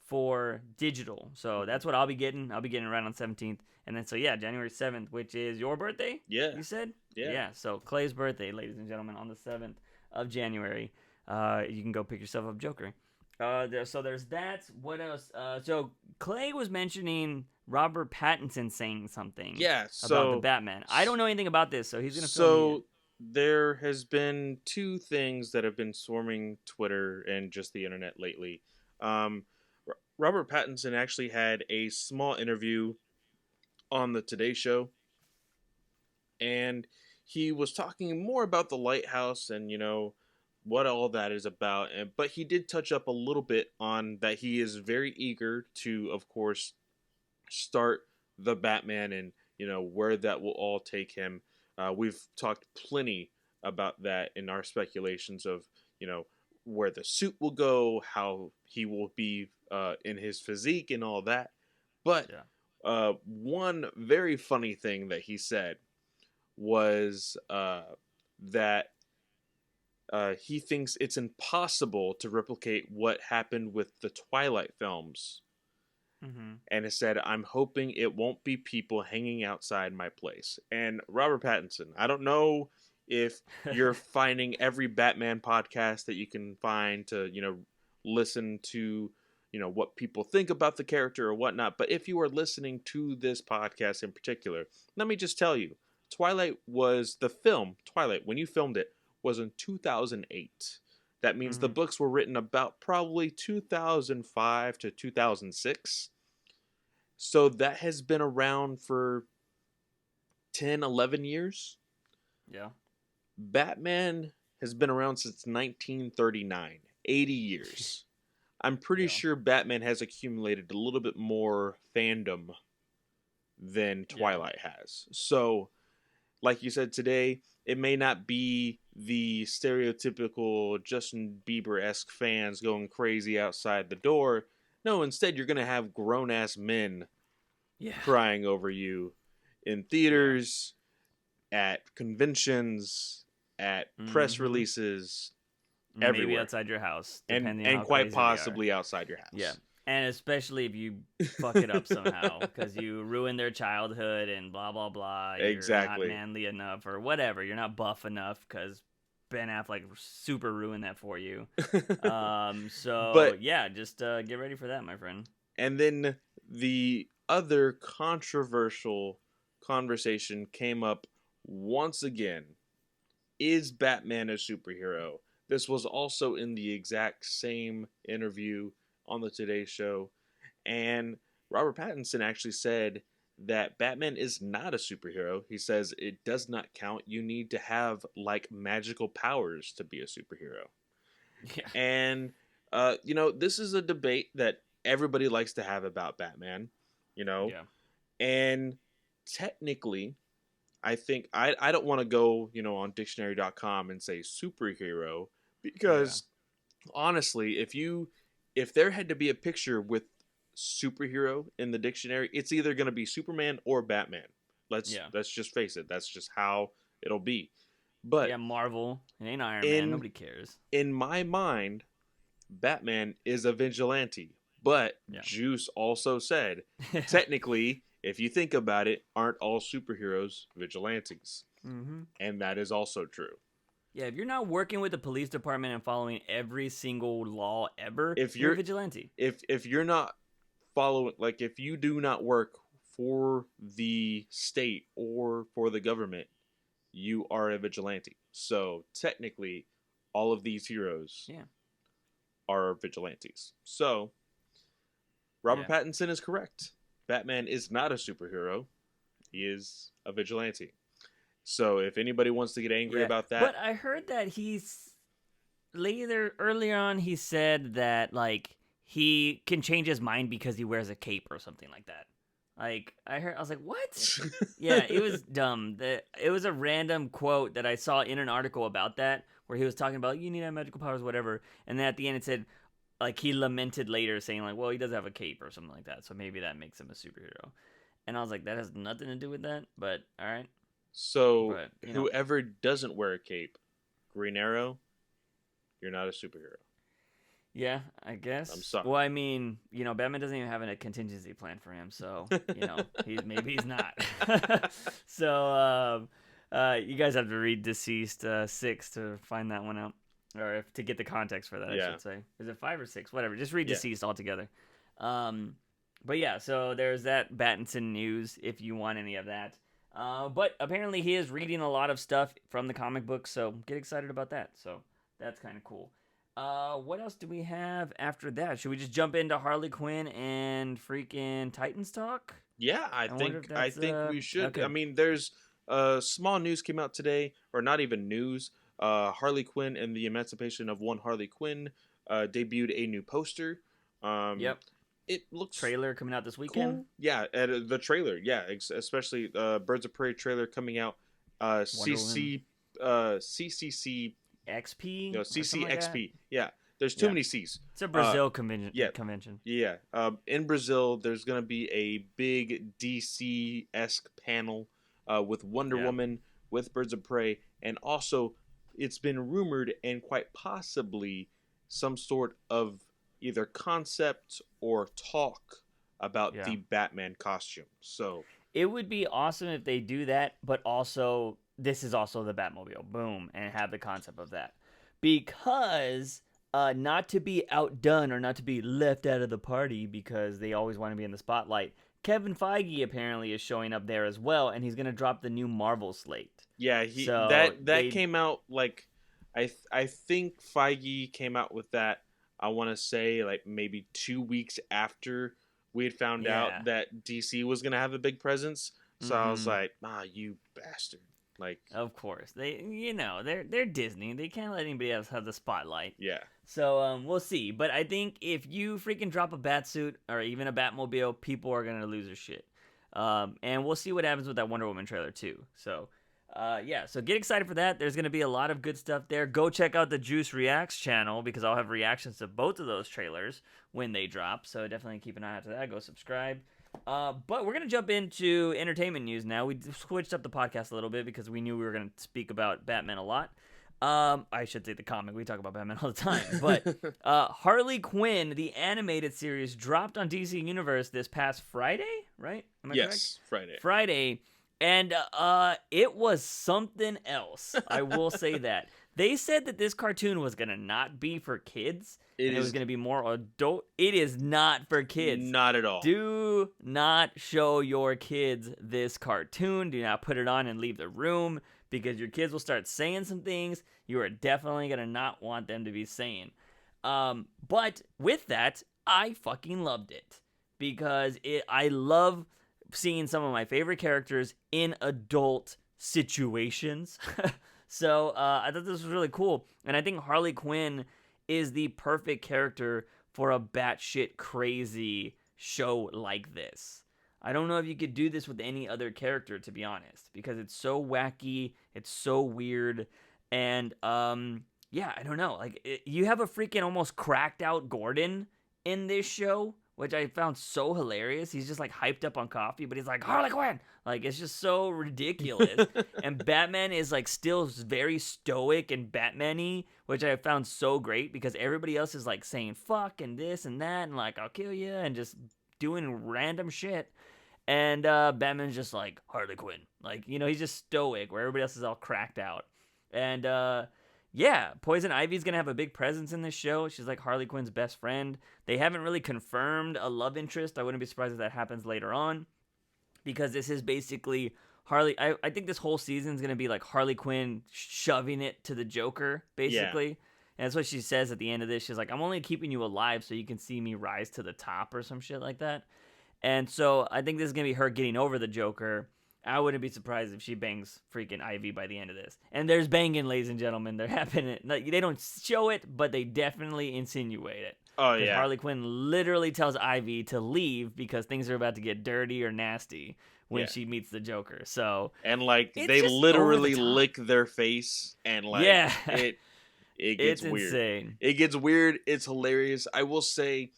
for digital. So that's what I'll be getting. I'll be getting it right on 17th. And then, so yeah, January 7th, which is your birthday? Yeah. You said? Yeah. Yeah, so Clay's birthday, ladies and gentlemen, on the 7th of January. You can go pick yourself up Joker. So there's that. What else? So Clay was mentioning Robert Pattinson saying something about the Batman. I don't know anything about this, so he's going to fill me in. There has been two things that have been swarming Twitter and just the internet lately. Robert Pattinson actually had a small interview on the Today Show, and he was talking more about the lighthouse and, what all that is about. But he did touch up a little bit on that he is very eager to, of course, start the Batman and, where that will all take him. We've talked plenty about that in our speculations of, where the suit will go, how he will be in his physique and all that. But one very funny thing that he said was that he thinks it's impossible to replicate what happened with the Twilight films. Mm-hmm. And it said, I'm hoping it won't be people hanging outside my place. And Robert Pattinson, I don't know if you're finding every Batman podcast that you can find to, listen to, what people think about the character or whatnot. But if you are listening to this podcast in particular, let me just tell you, the film Twilight, when you filmed it, was in 2008. That means the books were written about probably 2005 to 2006. So that has been around for 10, 11 years. Yeah. Batman has been around since 1939, 80 years. I'm pretty sure Batman has accumulated a little bit more fandom than Twilight has. So, like you said today, it may not be the stereotypical Justin Bieber-esque fans going crazy outside the door. No, instead you're going to have grown-ass men crying over you in theaters, at conventions, at press releases, everywhere. Maybe outside your house. And quite possibly outside your house. Yeah. And especially if you fuck it up somehow, because you ruin their childhood and blah, blah, blah. Exactly. You're not manly enough or whatever. You're not buff enough because Ben Affleck super ruined that for you. Just get ready for that, my friend. And then the other controversial conversation came up once again. Is Batman a superhero? This was also in the exact same interview on the Today Show, and Robert Pattinson actually said that Batman is not a superhero. He says it does not count. You need to have magical powers to be a superhero. Yeah. And this is a debate that everybody likes to have about Batman, and technically I think I don't want to go, on dictionary.com and say superhero, because honestly, if there had to be a picture with superhero in the dictionary, it's either going to be Superman or Batman. Let's just face it. That's just how it'll be. But Yeah, Marvel. It ain't Iron Man. in Nobody cares. in my mind, Batman is a vigilante. But Yeah. Juice also said, technically, if you think about it, aren't all superheroes vigilantes? Mm-hmm. And that is also true. Yeah, if you're not working with the police department and following every single law ever, If you're a you're vigilante. if you're not following, like if you do not work for the state or for the government, you are a vigilante. So technically, all of these heroes are vigilantes. So Robert Pattinson is correct. Batman is not a superhero. He is a vigilante. So if anybody wants to get angry about that, but I heard that earlier on he said that like he can change his mind because he wears a cape or something like that. Like I was like, what? Yeah, it was dumb. It was a random quote that I saw in an article about that where he was talking about you need to have magical powers, whatever, and then at the end it said like he lamented later saying like, well, he does have a cape or something like that, so maybe that makes him a superhero. And I was like, that has nothing to do with that, but all right. So whoever doesn't wear a cape, Green Arrow, you're not a superhero. Yeah, I guess. I'm sorry. Well, I mean, Batman doesn't even have a contingency plan for him, so maybe he's not. So you guys have to read Deceased 6 to find that one out, or to get the context for that. I should say. Is it 5 or 6? Whatever. Just read Deceased altogether. But yeah, so there's that Pattinson news if you want any of that. But apparently he is reading a lot of stuff from the comic book, so get excited about that. So that's kind of cool. What else do we have after that? Should we just jump into Harley Quinn and freaking Titans talk? Yeah, I think we should. Okay. I mean, there's small news came out today, or not even news. Harley Quinn and the Emancipation of One Harley Quinn debuted a new poster. Yep. It looks trailer coming out this weekend. Cool. Yeah, the trailer. Yeah, especially Birds of Prey trailer coming out. CCC XP. No, CCXP. Like yeah, there's too many C's. It's a Brazil convention. Yeah. In Brazil, there's gonna be a big DC-esque panel with Wonder Woman, with Birds of Prey, and also it's been rumored and quite possibly some sort of either concept or talk about the Batman costume. So it would be awesome if they do that, but also this is also the Batmobile. Boom, and have the concept of that. Because not to be outdone or not to be left out of the party because they always want to be in the spotlight, Kevin Feige apparently is showing up there as well, and he's going to drop the new Marvel slate. Yeah, that came out like I think Feige came out with that. I want to say like maybe 2 weeks after we had found out that DC was gonna have a big presence. So I was like, you bastard! Like, of course they're Disney. They can't let anybody else have the spotlight. Yeah. So we'll see. But I think if you freaking drop a Batsuit or even a Batmobile, people are gonna lose their shit. And we'll see what happens with that Wonder Woman trailer too. So. So get excited for that. There's going to be a lot of good stuff there. Go check out the Juice Reacts channel because I'll have reactions to both of those trailers when they drop. So definitely keep an eye out for that. Go subscribe. But we're going to jump into entertainment news now. We switched up the podcast a little bit because we knew we were going to speak about Batman a lot. I should say the comic. We talk about Batman all the time. But Harley Quinn, the animated series, dropped on DC Universe this past Friday, right? Am I correct? Friday. And it was something else. I will say that. They said that this cartoon was going to not be for kids. It was going to be more adult. It is not for kids. Not at all. Do not show your kids this cartoon. Do not put it on and leave the room because your kids will start saying some things you are definitely going to not want them to be saying. But with that, I fucking loved it because I love seeing some of my favorite characters in adult situations. So I thought this was really cool. And I think Harley Quinn is the perfect character for a batshit crazy show like this. I don't know if you could do this with any other character, to be honest, because it's so wacky, it's so weird, and I don't know. Like you have a freaking almost cracked out Gordon in this show, which I found so hilarious. He's just like hyped up on coffee, but he's like, Harley Quinn. Like, it's just so ridiculous. And Batman is like still very stoic and Batman-y, which I found so great because everybody else is like saying fuck and this and that and like, I'll kill you and just doing random shit. And Batman's just like, Harley Quinn. Like, he's just stoic where everybody else is all cracked out. And yeah, Poison Ivy's going to have a big presence in this show. She's like Harley Quinn's best friend. They haven't really confirmed a love interest. I wouldn't be surprised if that happens later on, because this is basically Harley. I think this whole season is going to be like Harley Quinn shoving it to the Joker, basically. Yeah. And that's what she says at the end of this. She's like, I'm only keeping you alive so you can see me rise to the top or some shit like that. And so I think this is going to be her getting over the Joker. I wouldn't be surprised if she bangs freaking Ivy by the end of this. And there's banging, ladies and gentlemen. They're happening. Like, they don't show it, but they definitely insinuate it. Oh, yeah. Harley Quinn literally tells Ivy to leave because things are about to get dirty or nasty when she meets the Joker. So, and like they literally lick their face, and like it gets weird. Insane. It gets weird. It's hilarious. I will say,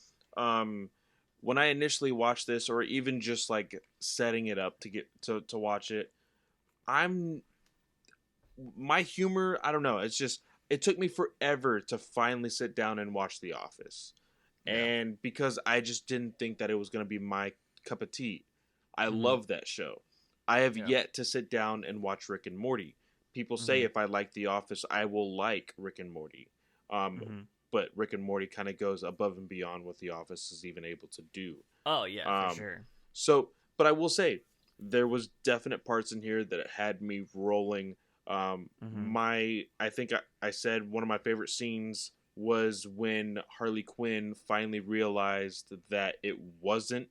when I initially watched this, or even just like setting it up to get to watch it, my humor, I don't know. It's just, it took me forever to finally sit down and watch The Office. Yeah. And because I just didn't think that it was going to be my cup of tea. I love that show. I have yet to sit down and watch Rick and Morty. People say if I like The Office, I will like Rick and Morty. But Rick and Morty kind of goes above and beyond what The Office is even able to do. Oh, yeah, for sure. So, but I will say, there was definite parts in here that had me rolling. I think I said one of my favorite scenes was when Harley Quinn finally realized that it wasn't,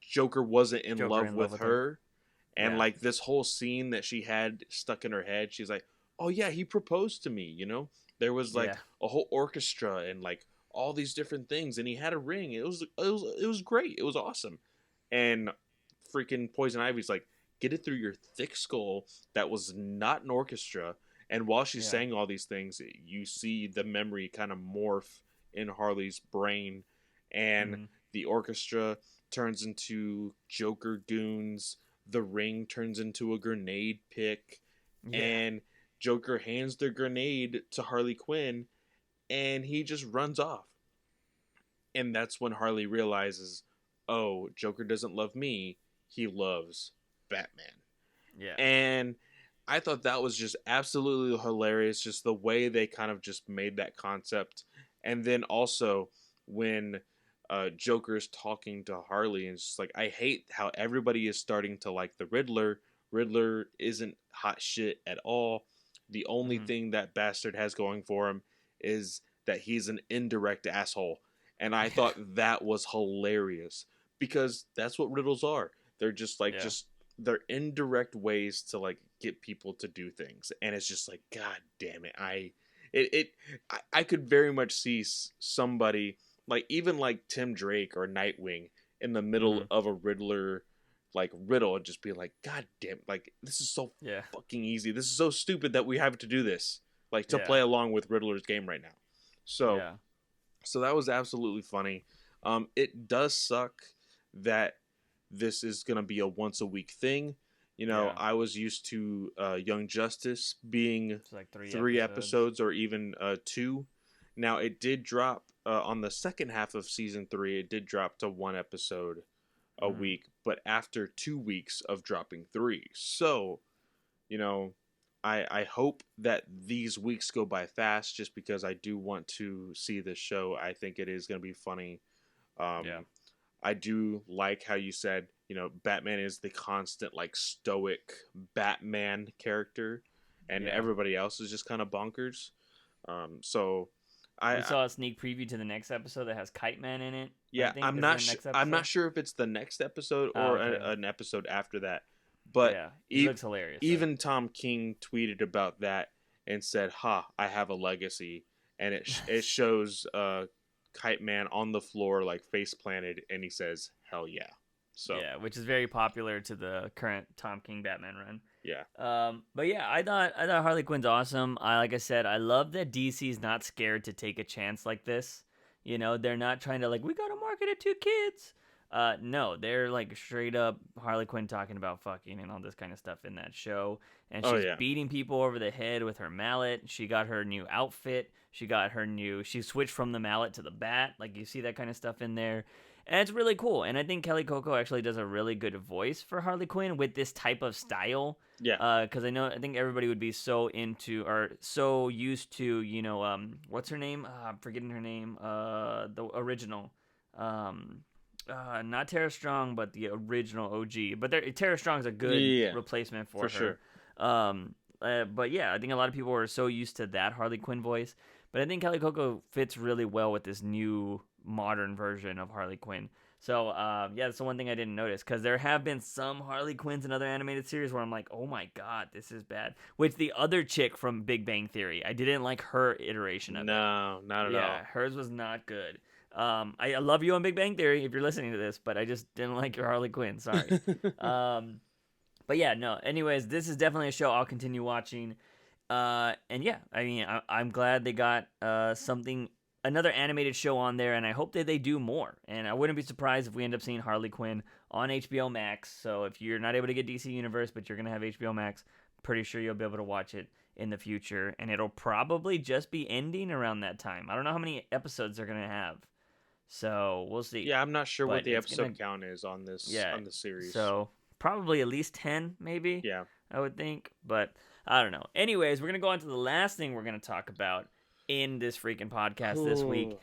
Joker wasn't in love with her. And like this whole scene that she had stuck in her head, she's like, oh yeah, he proposed to me, There was like a whole orchestra and like all these different things, and he had a ring. It was great. It was awesome. And freaking Poison Ivy's like, get it through your thick skull. That was not an orchestra. And while she's saying all these things, you see the memory kind of morph in Harley's brain, and the orchestra turns into Joker goons. The ring turns into a grenade pick, and Joker hands the grenade to Harley Quinn, and he just runs off. And that's when Harley realizes, oh, Joker doesn't love me. He loves Batman. Yeah. And I thought that was just absolutely hilarious, just the way they kind of just made that concept. And then also when Joker's talking to Harley, and it's just like, I hate how everybody is starting to like the Riddler. Riddler isn't hot shit at all. The only thing that bastard has going for him is that he's an indirect asshole. And I thought that was hilarious, because that's what riddles are. They're just like, they're indirect ways to like get people to do things. And it's just like, God damn it. I could very much see somebody like, even like Tim Drake or Nightwing in the middle of a Riddler like riddle, and just be like, God damn, like this is so fucking easy. This is so stupid that we have to do this, like to play along with Riddler's game right now. So, so that was absolutely funny. It does suck that this is gonna be a once a week thing. I was used to Young Justice being like three episodes or even 2. Now it did drop on the second half of season 3. It did drop to 1 episode a week, but after 2 weeks of dropping 3. So, I hope that these weeks go by fast, just because I do want to see this show. I think it is going to be funny. I do like how you said, Batman is the constant, like, stoic Batman character, and everybody else is just kind of bonkers. So we saw a sneak preview to the next episode that has Kite Man in it. Yeah, I'm not sure if it's the next episode or an episode after that. But it looks hilarious. Even Tom King tweeted about that and said, "Ha, I have a legacy," and it shows Kite Man on the floor, like face planted, and he says, "Hell yeah!" So which is very popular to the current Tom King Batman run. Yeah. But yeah, I thought Harley Quinn's awesome. Like I said, I love that DC's not scared to take a chance like this. You know, they're not trying to like, we gotta market it to kids. No, they're like straight up Harley Quinn talking about fucking and all this kind of stuff in that show. And Oh she's yeah. beating people over the head with her mallet. She got her new outfit. She switched from the mallet to the bat. Like, you see that kind of stuff in there. And it's really cool. And I think Kelly Coco actually does a really good voice for Harley Quinn with this type of style. Yeah. Because I think everybody would be so into or so used to, what's her name? I'm forgetting her name. The original. Not Tara Strong, but the original OG. But Tara Strong's a good replacement for her. Sure. But yeah, I think a lot of people are so used to that Harley Quinn voice. But I think Kelly Coco fits really well with this new modern version of Harley Quinn. So yeah, that's the one thing I didn't notice, because there have been some Harley Quinns in other animated series where I'm like, oh my god, this is bad. Which the other chick from Big Bang Theory, I didn't like her iteration of it. No, not at all. Yeah, hers was not good. I love you on Big Bang Theory if you're listening to this, but I just didn't like your Harley Quinn. Sorry. But yeah, no. Anyways, this is definitely a show I'll continue watching. And yeah, I mean, I'm glad they got another animated show on there, and I hope that they do more. And I wouldn't be surprised if we end up seeing Harley Quinn on HBO Max. So if you're not able to get DC Universe, but you're gonna have HBO Max, pretty sure you'll be able to watch it in the future, and it'll probably just be ending around that time. I don't know how many episodes they're gonna have. So we'll see. Yeah, I'm not sure what the episode count is on this on the series. So probably at least 10, maybe. Yeah, I would think, but I don't know. Anyways, we're gonna go on to the last thing we're gonna talk about in this freaking podcast this week.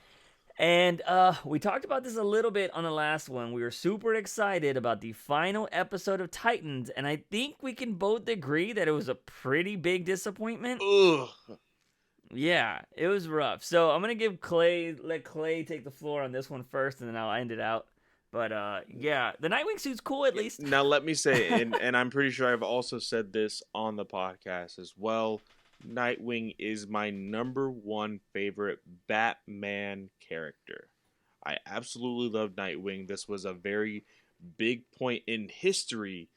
And we talked about this a little bit on the last one. We were super excited about the final episode of Titans, and I think we can both agree that it was a pretty big disappointment. Ugh. Yeah, it was rough. So I'm gonna let Clay take the floor on this one first, and then I'll end it out. But yeah, the Nightwing suit's cool at least. Now let me say, and I'm pretty sure I've also said this on the podcast as well, Nightwing is my number one favorite Batman character. I absolutely love Nightwing. This was a very big point in history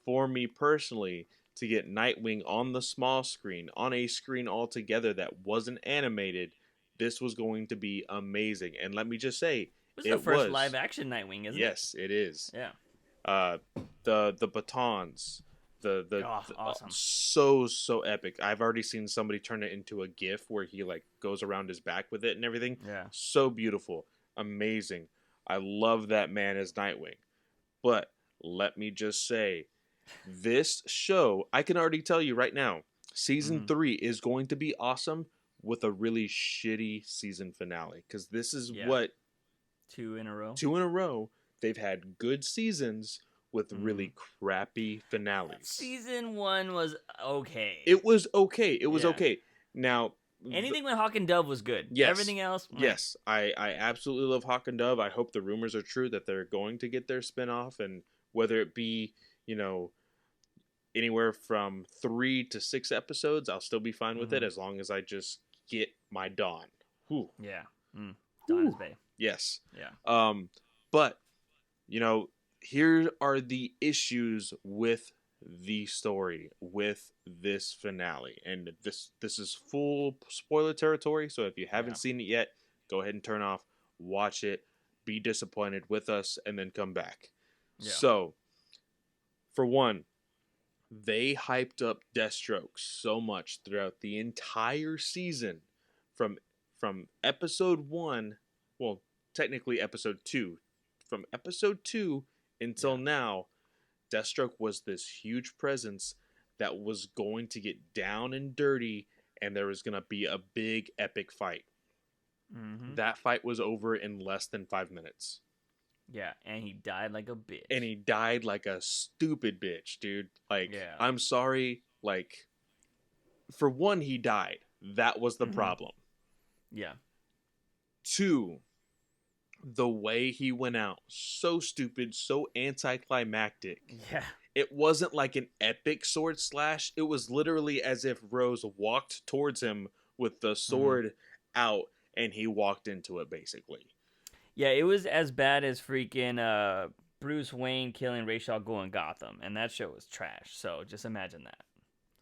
for me personally, to get Nightwing on the small screen, on a screen altogether that wasn't animated. This was going to be amazing. And let me just say, it was the first live action Nightwing, isn't it? Yes, it is. Yeah. The batons, awesome. So epic. I've already seen somebody turn it into a GIF where he like goes around his back with it and everything. Yeah. So beautiful. Amazing. I love that man as Nightwing. But let me just say, this show, I can already tell you right now, season 3 is going to be awesome with a really shitty season finale. Because this is what... 2 in a row? 2 in a row. They've had good seasons with really crappy finales. Season 1 was okay. It was okay. It was okay. Now... anything with Hawk and Dove was good. Yes. Everything else... Yes. I absolutely love Hawk and Dove. I hope the rumors are true that they're going to get their spinoff. And whether it be... anywhere from 3 to 6 episodes, I'll still be fine with it as long as I just get my Dawn. Whew. Yeah. Dawn is bae. Yes. Yeah. But, here are the issues with the story, with this finale. And this is full spoiler territory, so if you haven't seen it yet, go ahead and turn off, watch it, be disappointed with us, and then come back. Yeah. So, for one, they hyped up Deathstroke so much throughout the entire season, from episode 1, well, technically episode 2, from episode 2 until now, Deathstroke was this huge presence that was going to get down and dirty, and there was going to be a big epic fight. Mm-hmm. That fight was over in less than 5 minutes. Yeah, and he died like a bitch. And he died like a stupid bitch, dude. Like, I'm sorry. Like, for one, he died. That was the problem. Yeah. 2, the way he went out. So stupid, so anticlimactic. Yeah. It wasn't like an epic sword slash. It was literally as if Rose walked towards him with the sword out, and he walked into it, basically. Yeah, it was as bad as freaking Bruce Wayne killing Ra's al Ghul in Gotham, and that show was trash. So just imagine that.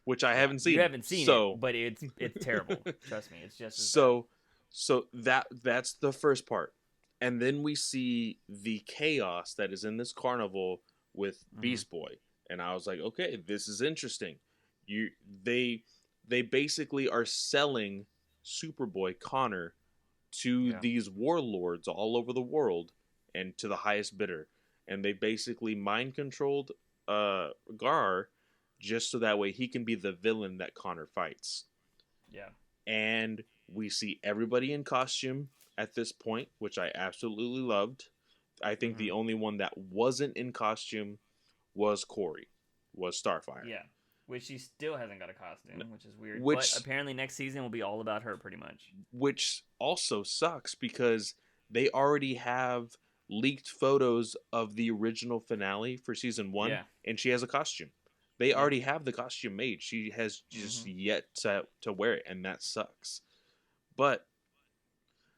Which I haven't seen. You haven't seen it, but it's terrible. Trust me, it's just as so. bad. So that's the first part. And then we see the chaos that is in this carnival with Mm-hmm. Beast Boy. And I was like, okay, this is interesting. You they they basically are selling Superboy Connor to Yeah. these warlords all over the world and to the highest bidder. And they basically mind controlled Gar just so that way he can be the villain that Connor fights. Yeah. And we see everybody in costume at this point, which I absolutely loved. I think Mm-hmm. the only one that wasn't in costume was Corey, was Starfire. Yeah. Which she still hasn't got a costume, which is weird. But Which apparently next season will be all about her, pretty much. which also sucks because they already have leaked photos of the original finale for season 1 Yeah. and she has a costume. They Yeah. already have the costume made. She has just Mm-hmm. yet to wear it, and that sucks. But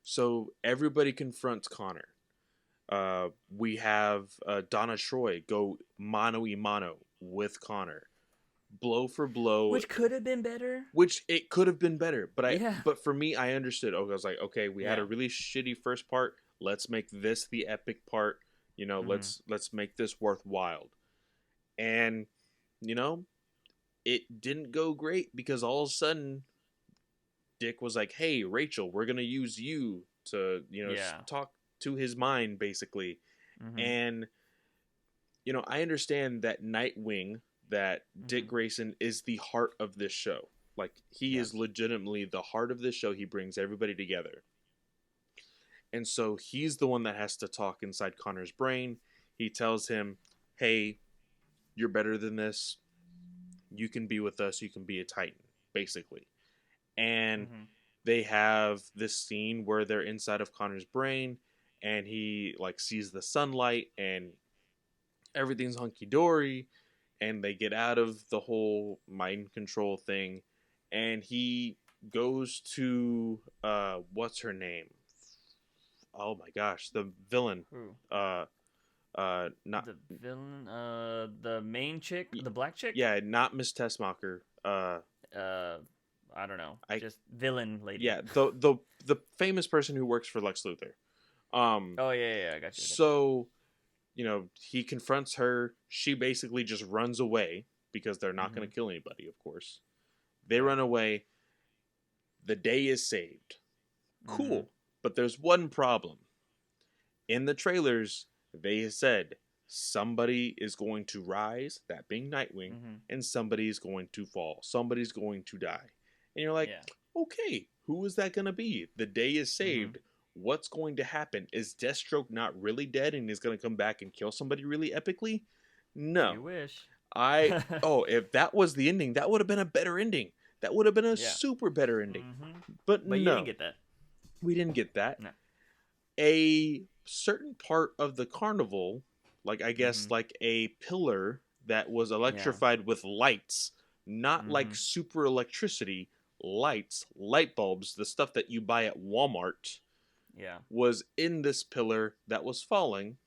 so everybody confronts Connor. We have Donna Troy go mano a mano with Connor, blow for blow, Which could have been better. which it could have been better. Yeah. But for me, I understood. Okay, I was like, okay, we had Yeah. a really shitty first part. Let's make this the epic part. You know, Mm-hmm. let's make this worthwhile. And you know, it didn't go great because all of a sudden, Dick was like, "Hey, Rachel, we're gonna use you to Yeah. talk to his mind, basically." Mm-hmm. And I understand that Nightwing, that Dick Mm-hmm. Grayson is the heart of this show. Like he Yeah. is legitimately the heart of this show. He brings everybody together. And so he's the one that has to talk inside Connor's brain. He tells him, "Hey, you're better than this. You can be with us. You can be a Titan," basically. And Mm-hmm. they have this scene where they're inside of Connor's brain and he like sees the sunlight and everything's hunky dory, and they get out of the whole mind control thing, and he goes to what's her name? Oh my gosh, the villain. Who? Uh not The villain? The main chick? The black chick? yeah, not Miss Tessmacher. Uh, I don't know. I Just villain lady. yeah, the famous person who works for Lex Luthor. Oh yeah, I got you. So he confronts her. She basically just runs away because they're not going to kill anybody, of course. They run away. The day is saved. Cool. But there's one problem. In the trailers, they said somebody is going to rise, that being Nightwing, and somebody is going to fall. Somebody's going to die. And you're like, okay, who is that going to be? The day is saved. What's going to happen? Is Deathstroke not really dead and is going to come back and kill somebody really epically? No. You wish. If that was the ending, that would have been a better ending. That would have been a super better ending. But no. You didn't get that. We didn't get that. No. A certain part of the carnival, like I guess like a pillar that was electrified with lights, not like super electricity, lights, light bulbs, the stuff that you buy at Walmart. Was in this pillar that was falling.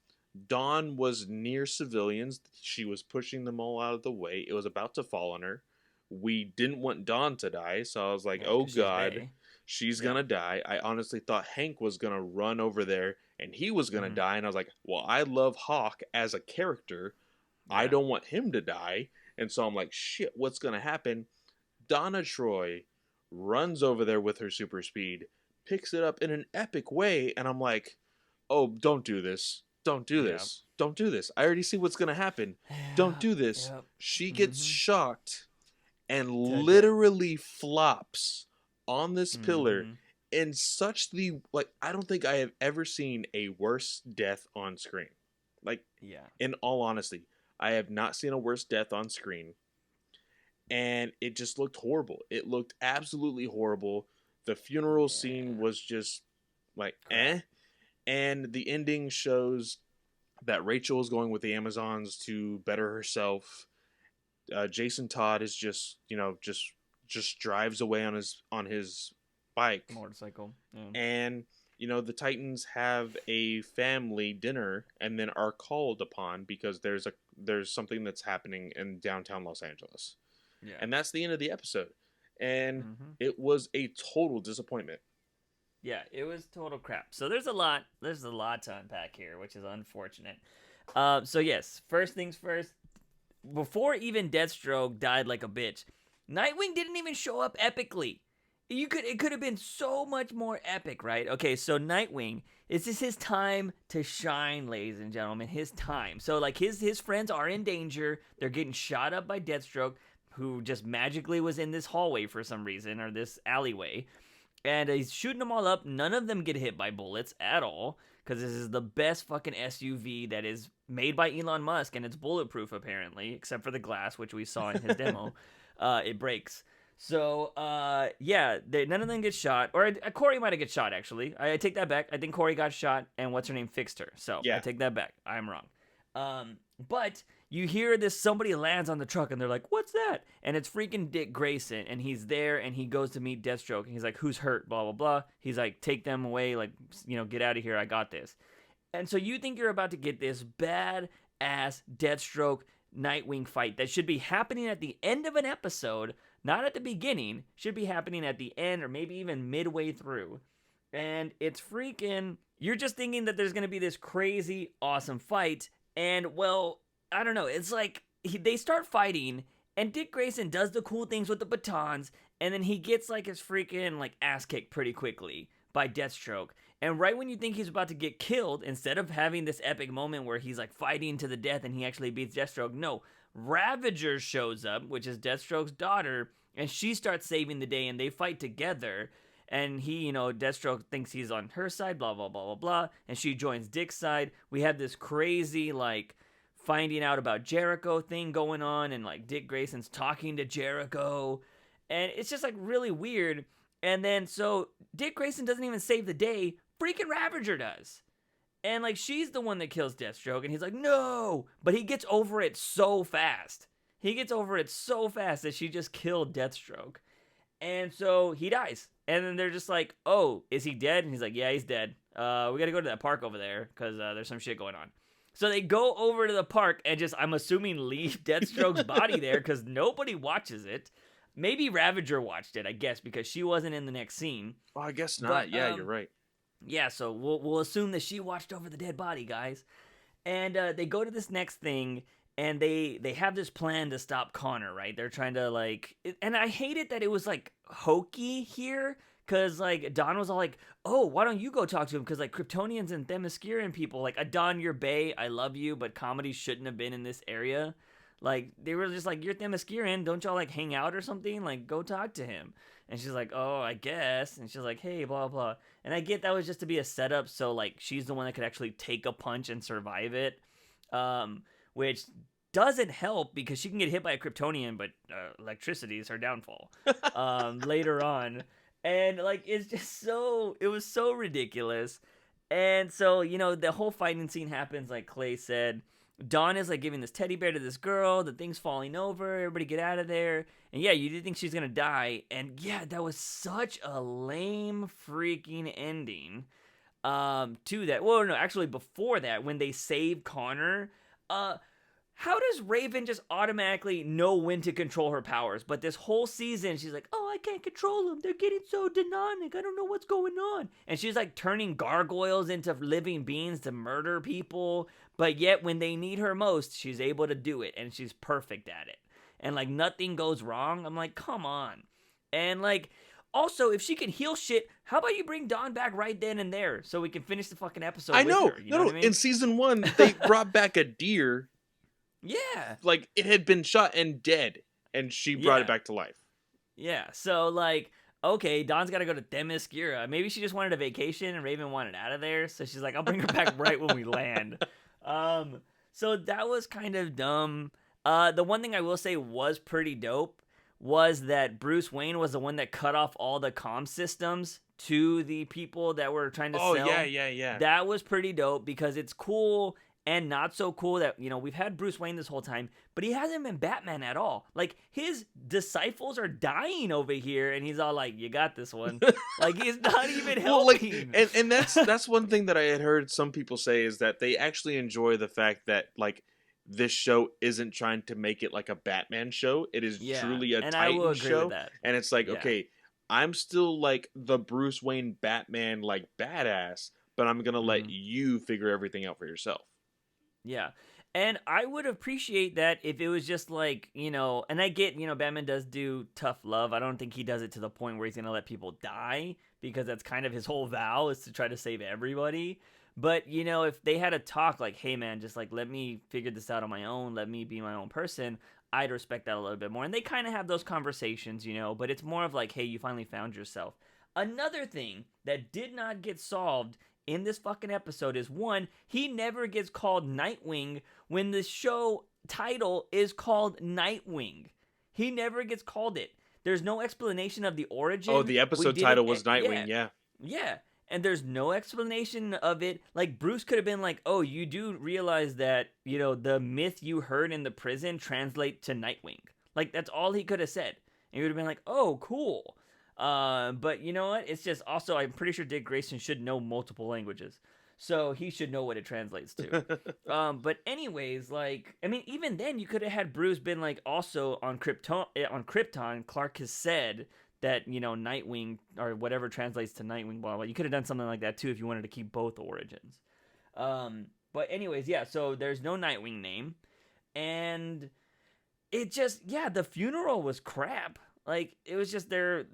Dawn was near civilians. She was pushing them all out of the way. It was about to fall on her. We didn't want Dawn to die, so I was like, oh god, she's gonna die. I honestly thought Hank was gonna run over there and he was gonna die, and I was like, well, I love Hawk as a character. I don't want him to die. And so I'm like, shit, what's gonna happen? Donna Troy runs over there with her super speed, picks it up in an epic way, and I'm like, oh, don't do this. Don't do this. Don't do this. I already see what's going to happen. Don't do this. She gets shocked and literally flops on this pillar in such I don't think I have ever seen a worse death on screen. In all honesty, I have not seen a worse death on screen. And it just looked horrible. It looked absolutely horrible. The funeral scene was just eh. And the ending shows that Rachel is going with the Amazons to better herself. Jason Todd is just drives away on his bike, motorcycle, and the Titans have a family dinner and then are called upon because there's something that's happening in downtown Los Angeles. And that's the end of the episode. And it was a total disappointment. Yeah, it was total crap. So there's a lot to unpack here, which is unfortunate. So yes, first things first. Before even Deathstroke died like a bitch, Nightwing didn't even show up epically. It could have been so much more epic, right? Okay, so Nightwing, this is his time to shine, ladies and gentlemen. His time. So like his friends are in danger. They're getting shot up by Deathstroke, who just magically was in this hallway for some reason, or this alleyway. And he's shooting them all up. None of them get hit by bullets at all, because this is the best fucking SUV that is made by Elon Musk, and it's bulletproof apparently, except for the glass, which we saw in his demo. It breaks. So, yeah, none of them get shot. Or Corey might have get shot, actually. I take that back. I think Corey got shot, and what's her name fixed her. So, Yeah. I take that back. I'm wrong. But you hear this, somebody lands on the truck, and they're like, what's that? And it's freaking Dick Grayson, and he's there, and he goes to meet Deathstroke, and he's like, who's hurt, blah, blah, blah. He's like, take them away, like, get out of here, I got this. And so you think you're about to get this bad-ass Deathstroke Nightwing fight that should be happening at the end of an episode, not at the beginning, should be happening at the end or maybe even midway through. And it's freaking, you're just thinking that there's going to be this crazy, awesome fight. And, well, I don't know. It's like they start fighting, and Dick Grayson does the cool things with the batons, and then he gets like his freaking like ass kicked pretty quickly by Deathstroke. And right when you think he's about to get killed, instead of having this epic moment where he's like fighting to the death and he actually beats Deathstroke, no, Ravager shows up, which is Deathstroke's daughter, and she starts saving the day, and they fight together. And he, Deathstroke thinks he's on her side, blah, blah, blah, blah, blah. And she joins Dick's side. We have this crazy, like, finding out about Jericho thing going on. And, like, Dick Grayson's talking to Jericho. And it's just, like, really weird. And then, so, Dick Grayson doesn't even save the day. Freaking Ravager does. And, like, she's the one that kills Deathstroke. And he's like, no! But he gets over it so fast. He gets over it so fast that she just killed Deathstroke. And so he dies. And then they're just like, oh, is he dead? And he's like, yeah, he's dead. We got to go to that park over there because there's some shit going on. So they go over to the park and just, I'm assuming, leave Deathstroke's body there because nobody watches it. Maybe Ravager watched it, I guess, because she wasn't in the next scene. Oh, I guess not. But, yeah, you're right. Yeah, so we'll assume that she watched over the dead body, guys. And they go to this next thing. And they have this plan to stop Connor, right? They're trying to, like... And I hate it that it was, like, hokey here. Because, like, Don was all like, oh, why don't you go talk to him? Because, like, Kryptonians and Themysciran people, like, Adon, you're bae, I love you, but comedy shouldn't have been in this area. Like, they were just like, you're Themysciran, don't y'all, like, hang out or something? Like, go talk to him. And she's like, oh, I guess. And she's like, hey, blah, blah. And I get that was just to be a setup so, like, she's the one that could actually take a punch and survive it. Which doesn't help because she can get hit by a Kryptonian, but electricity is her downfall later on. And, like, it's just it was so ridiculous. And so, the whole fighting scene happens, like Clay said. Dawn is, like, giving this teddy bear to this girl. The thing's falling over. Everybody get out of there. And, yeah, you do think she's going to die. And, yeah, that was such a lame freaking ending to that. Well, no, actually, before that, when they save Connor... how does Raven just automatically know when to control her powers? But this whole season, she's like, oh, I can't control them. They're getting so demonic. I don't know what's going on. And she's like turning gargoyles into living beings to murder people. But yet when they need her most, she's able to do it. And she's perfect at it. And like nothing goes wrong. I'm like, come on. And like... Also, if she can heal shit, how about you bring Dawn back right then and there so we can finish the fucking episode with her? You know what I mean? In season 1, they brought back a deer. Yeah. Like, it had been shot and dead, and she brought it back to life. Yeah, so, like, okay, Dawn's got to go to Themyscira. Maybe she just wanted a vacation and Raven wanted out of there, so she's like, I'll bring her back right when we land. So that was kind of dumb. The one thing I will say was pretty dope was that Bruce Wayne was the one that cut off all the comm systems to the people that were trying to sell. Oh, yeah. That was pretty dope because it's cool and not so cool that, we've had Bruce Wayne this whole time, but he hasn't been Batman at all. Like, his disciples are dying over here, and he's all like, you got this one. Like, he's not even helping. Well, like, and that's one thing that I had heard some people say is that they actually enjoy the fact that, like, this show isn't trying to make it like a Batman show. It is truly a Titan show. And it's like, okay, I'm still like the Bruce Wayne Batman, like badass, but I'm gonna let you figure everything out for yourself. Yeah. And I would appreciate that if it was just like, and I get, Batman does do tough love. I don't think he does it to the point where he's going to let people die, because that's kind of his whole vow, is to try to save everybody. But, if they had a talk like, hey man, just like let me figure this out on my own, let me be my own person, I'd respect that a little bit more. And they kind of have those conversations, but it's more of like, hey, you finally found yourself. Another thing that did not get solved in this fucking episode is, one, he never gets called Nightwing when the show title is called Nightwing. He never gets called it. There's no explanation of the origin. Oh, the episode title was Nightwing, yeah. Yeah. And there's no explanation of it. Like, Bruce could have been like, oh, you do realize that, the myth you heard in the prison translate to Nightwing. Like, that's all he could have said. And he would have been like, oh, cool. But you know what? It's just also, I'm pretty sure Dick Grayson should know multiple languages, so he should know what it translates to. But anyways, like, I mean, even then, you could have had Bruce been like, also on Krypton, Clark has said that, Nightwing, or whatever translates to Nightwing, blah, blah. You could have done something like that too if you wanted to keep both origins. But anyways, yeah, so there's no Nightwing name, and it just, yeah, the funeral was crap. Like, it was just they're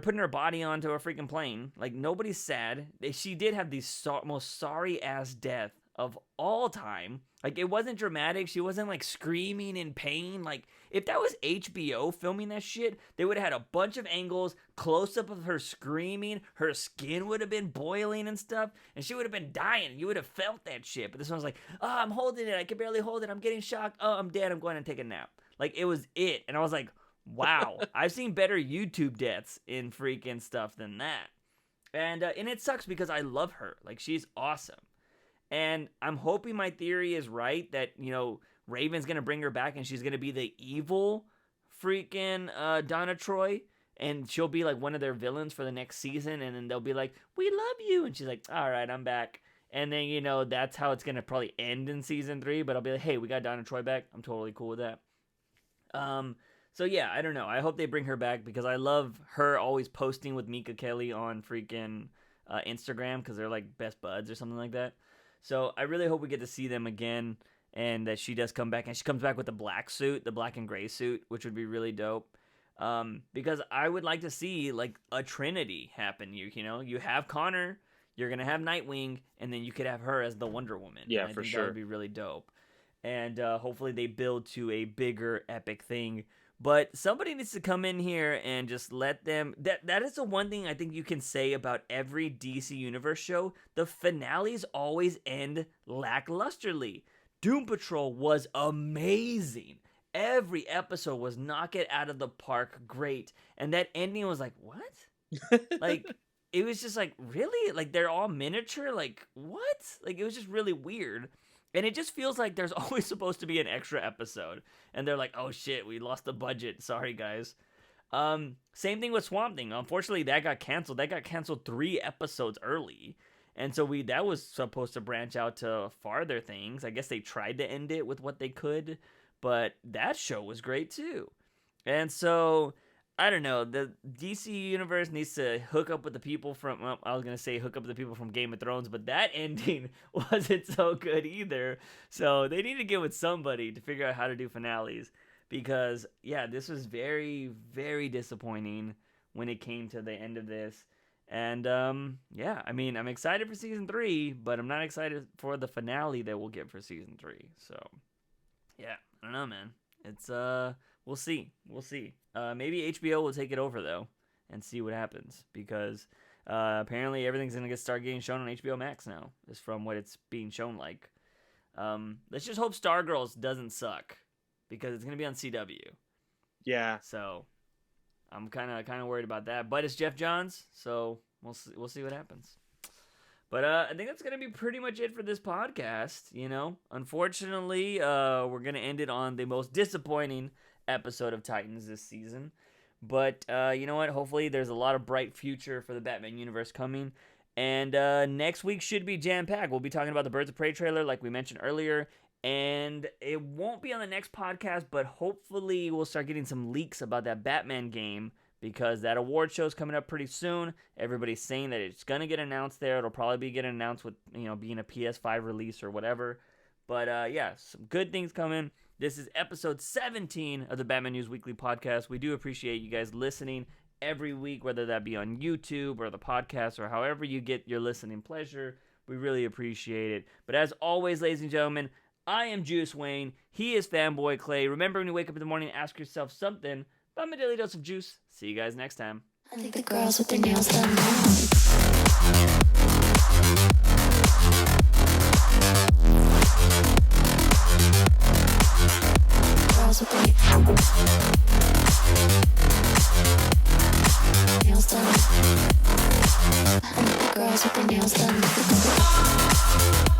putting her body onto a freaking plane. Like, nobody's sad. She did have the most sorry-ass death of all time. Like, it wasn't dramatic. She wasn't, like, screaming in pain. Like, if that was HBO filming that shit, they would have had a bunch of angles, close-up of her screaming. Her skin would have been boiling and stuff, and she would have been dying. You would have felt that shit. But this one was like, oh, I'm holding it. I can barely hold it. I'm getting shocked. Oh, I'm dead. I'm going to take a nap. Like, it was it. And I was like, wow, I've seen better YouTube deaths in freaking stuff than that. And it sucks because I love her. Like, she's awesome. And I'm hoping my theory is right that, Raven's going to bring her back and she's going to be the evil freaking Donna Troy. And she'll be like one of their villains for the next season. And then they'll be like, we love you. And she's like, all right, I'm back. And then, that's how it's going to probably end in season 3. But I'll be like, hey, we got Donna Troy back. I'm totally cool with that. So yeah, I don't know. I hope they bring her back because I love her always posting with Mika Kelly on freaking Instagram because they're like best buds or something like that. So I really hope we get to see them again and that she does come back, and she comes back with the black suit, the black and gray suit, which would be really dope. Because I would like to see like a trinity happen. You have Connor, you're gonna have Nightwing, and then you could have her as the Wonder Woman. Yeah, I for think sure. That would be really dope. And hopefully they build to a bigger epic thing. But somebody needs to come in here and just let them... That is the one thing I think you can say about every DC Universe show. The finales always end lacklusterly. Doom Patrol was amazing. Every episode was knock it out of the park great. And that ending was like, what? Like, it was just like, really? Like, they're all miniature? Like, what? Like, it was just really weird. And it just feels like there's always supposed to be an extra episode. And they're like, oh shit, we lost the budget. Sorry, guys. Same thing with Swamp Thing. Unfortunately, that got canceled. That got canceled 3 episodes early. And so that was supposed to branch out to farther things. I guess they tried to end it with what they could. But that show was great too. And so... I don't know. The DC universe needs to hook up with the people from... Well, I was going to say hook up with the people from Game of Thrones, but that ending wasn't so good either. So they need to get with somebody to figure out how to do finales. Because, yeah, this was very, very disappointing when it came to the end of this. And, yeah, I mean, I'm excited for Season 3, but I'm not excited for the finale that we'll get for Season 3. So, yeah, I don't know, man. It's, we'll see. We'll see. Maybe HBO will take it over, though, and see what happens. Because apparently everything's going to start getting shown on HBO Max now, is from what it's being shown like. Let's just hope Stargirls doesn't suck, because it's going to be on CW. Yeah. So I'm kind of worried about that. But it's Jeff Johns, so we'll see what happens. But I think that's going to be pretty much it for this podcast, Unfortunately, we're going to end it on the most disappointing episode of Titans this season. But you know what? Hopefully there's a lot of bright future for the Batman universe coming. And next week should be jam-packed. We'll be talking about the Birds of Prey trailer like we mentioned earlier. And it won't be on the next podcast, but hopefully we'll start getting some leaks about that Batman game because that award show is coming up pretty soon. Everybody's saying that it's going to get announced there. It'll probably be getting announced with, being a PS5 release or whatever. But yeah, some good things coming. This is episode 17 of the Batman News Weekly podcast. We do appreciate you guys listening every week, whether that be on YouTube or the podcast or however you get your listening pleasure. We really appreciate it. But as always, ladies and gentlemen, I am Juice Wayne. He is Fanboy Clay. Remember, when you wake up in the morning, ask yourself something about my daily dose of juice. See you guys next time. I think the girls with their nails done now. Girls with their nails done. I think the girls with their nails done.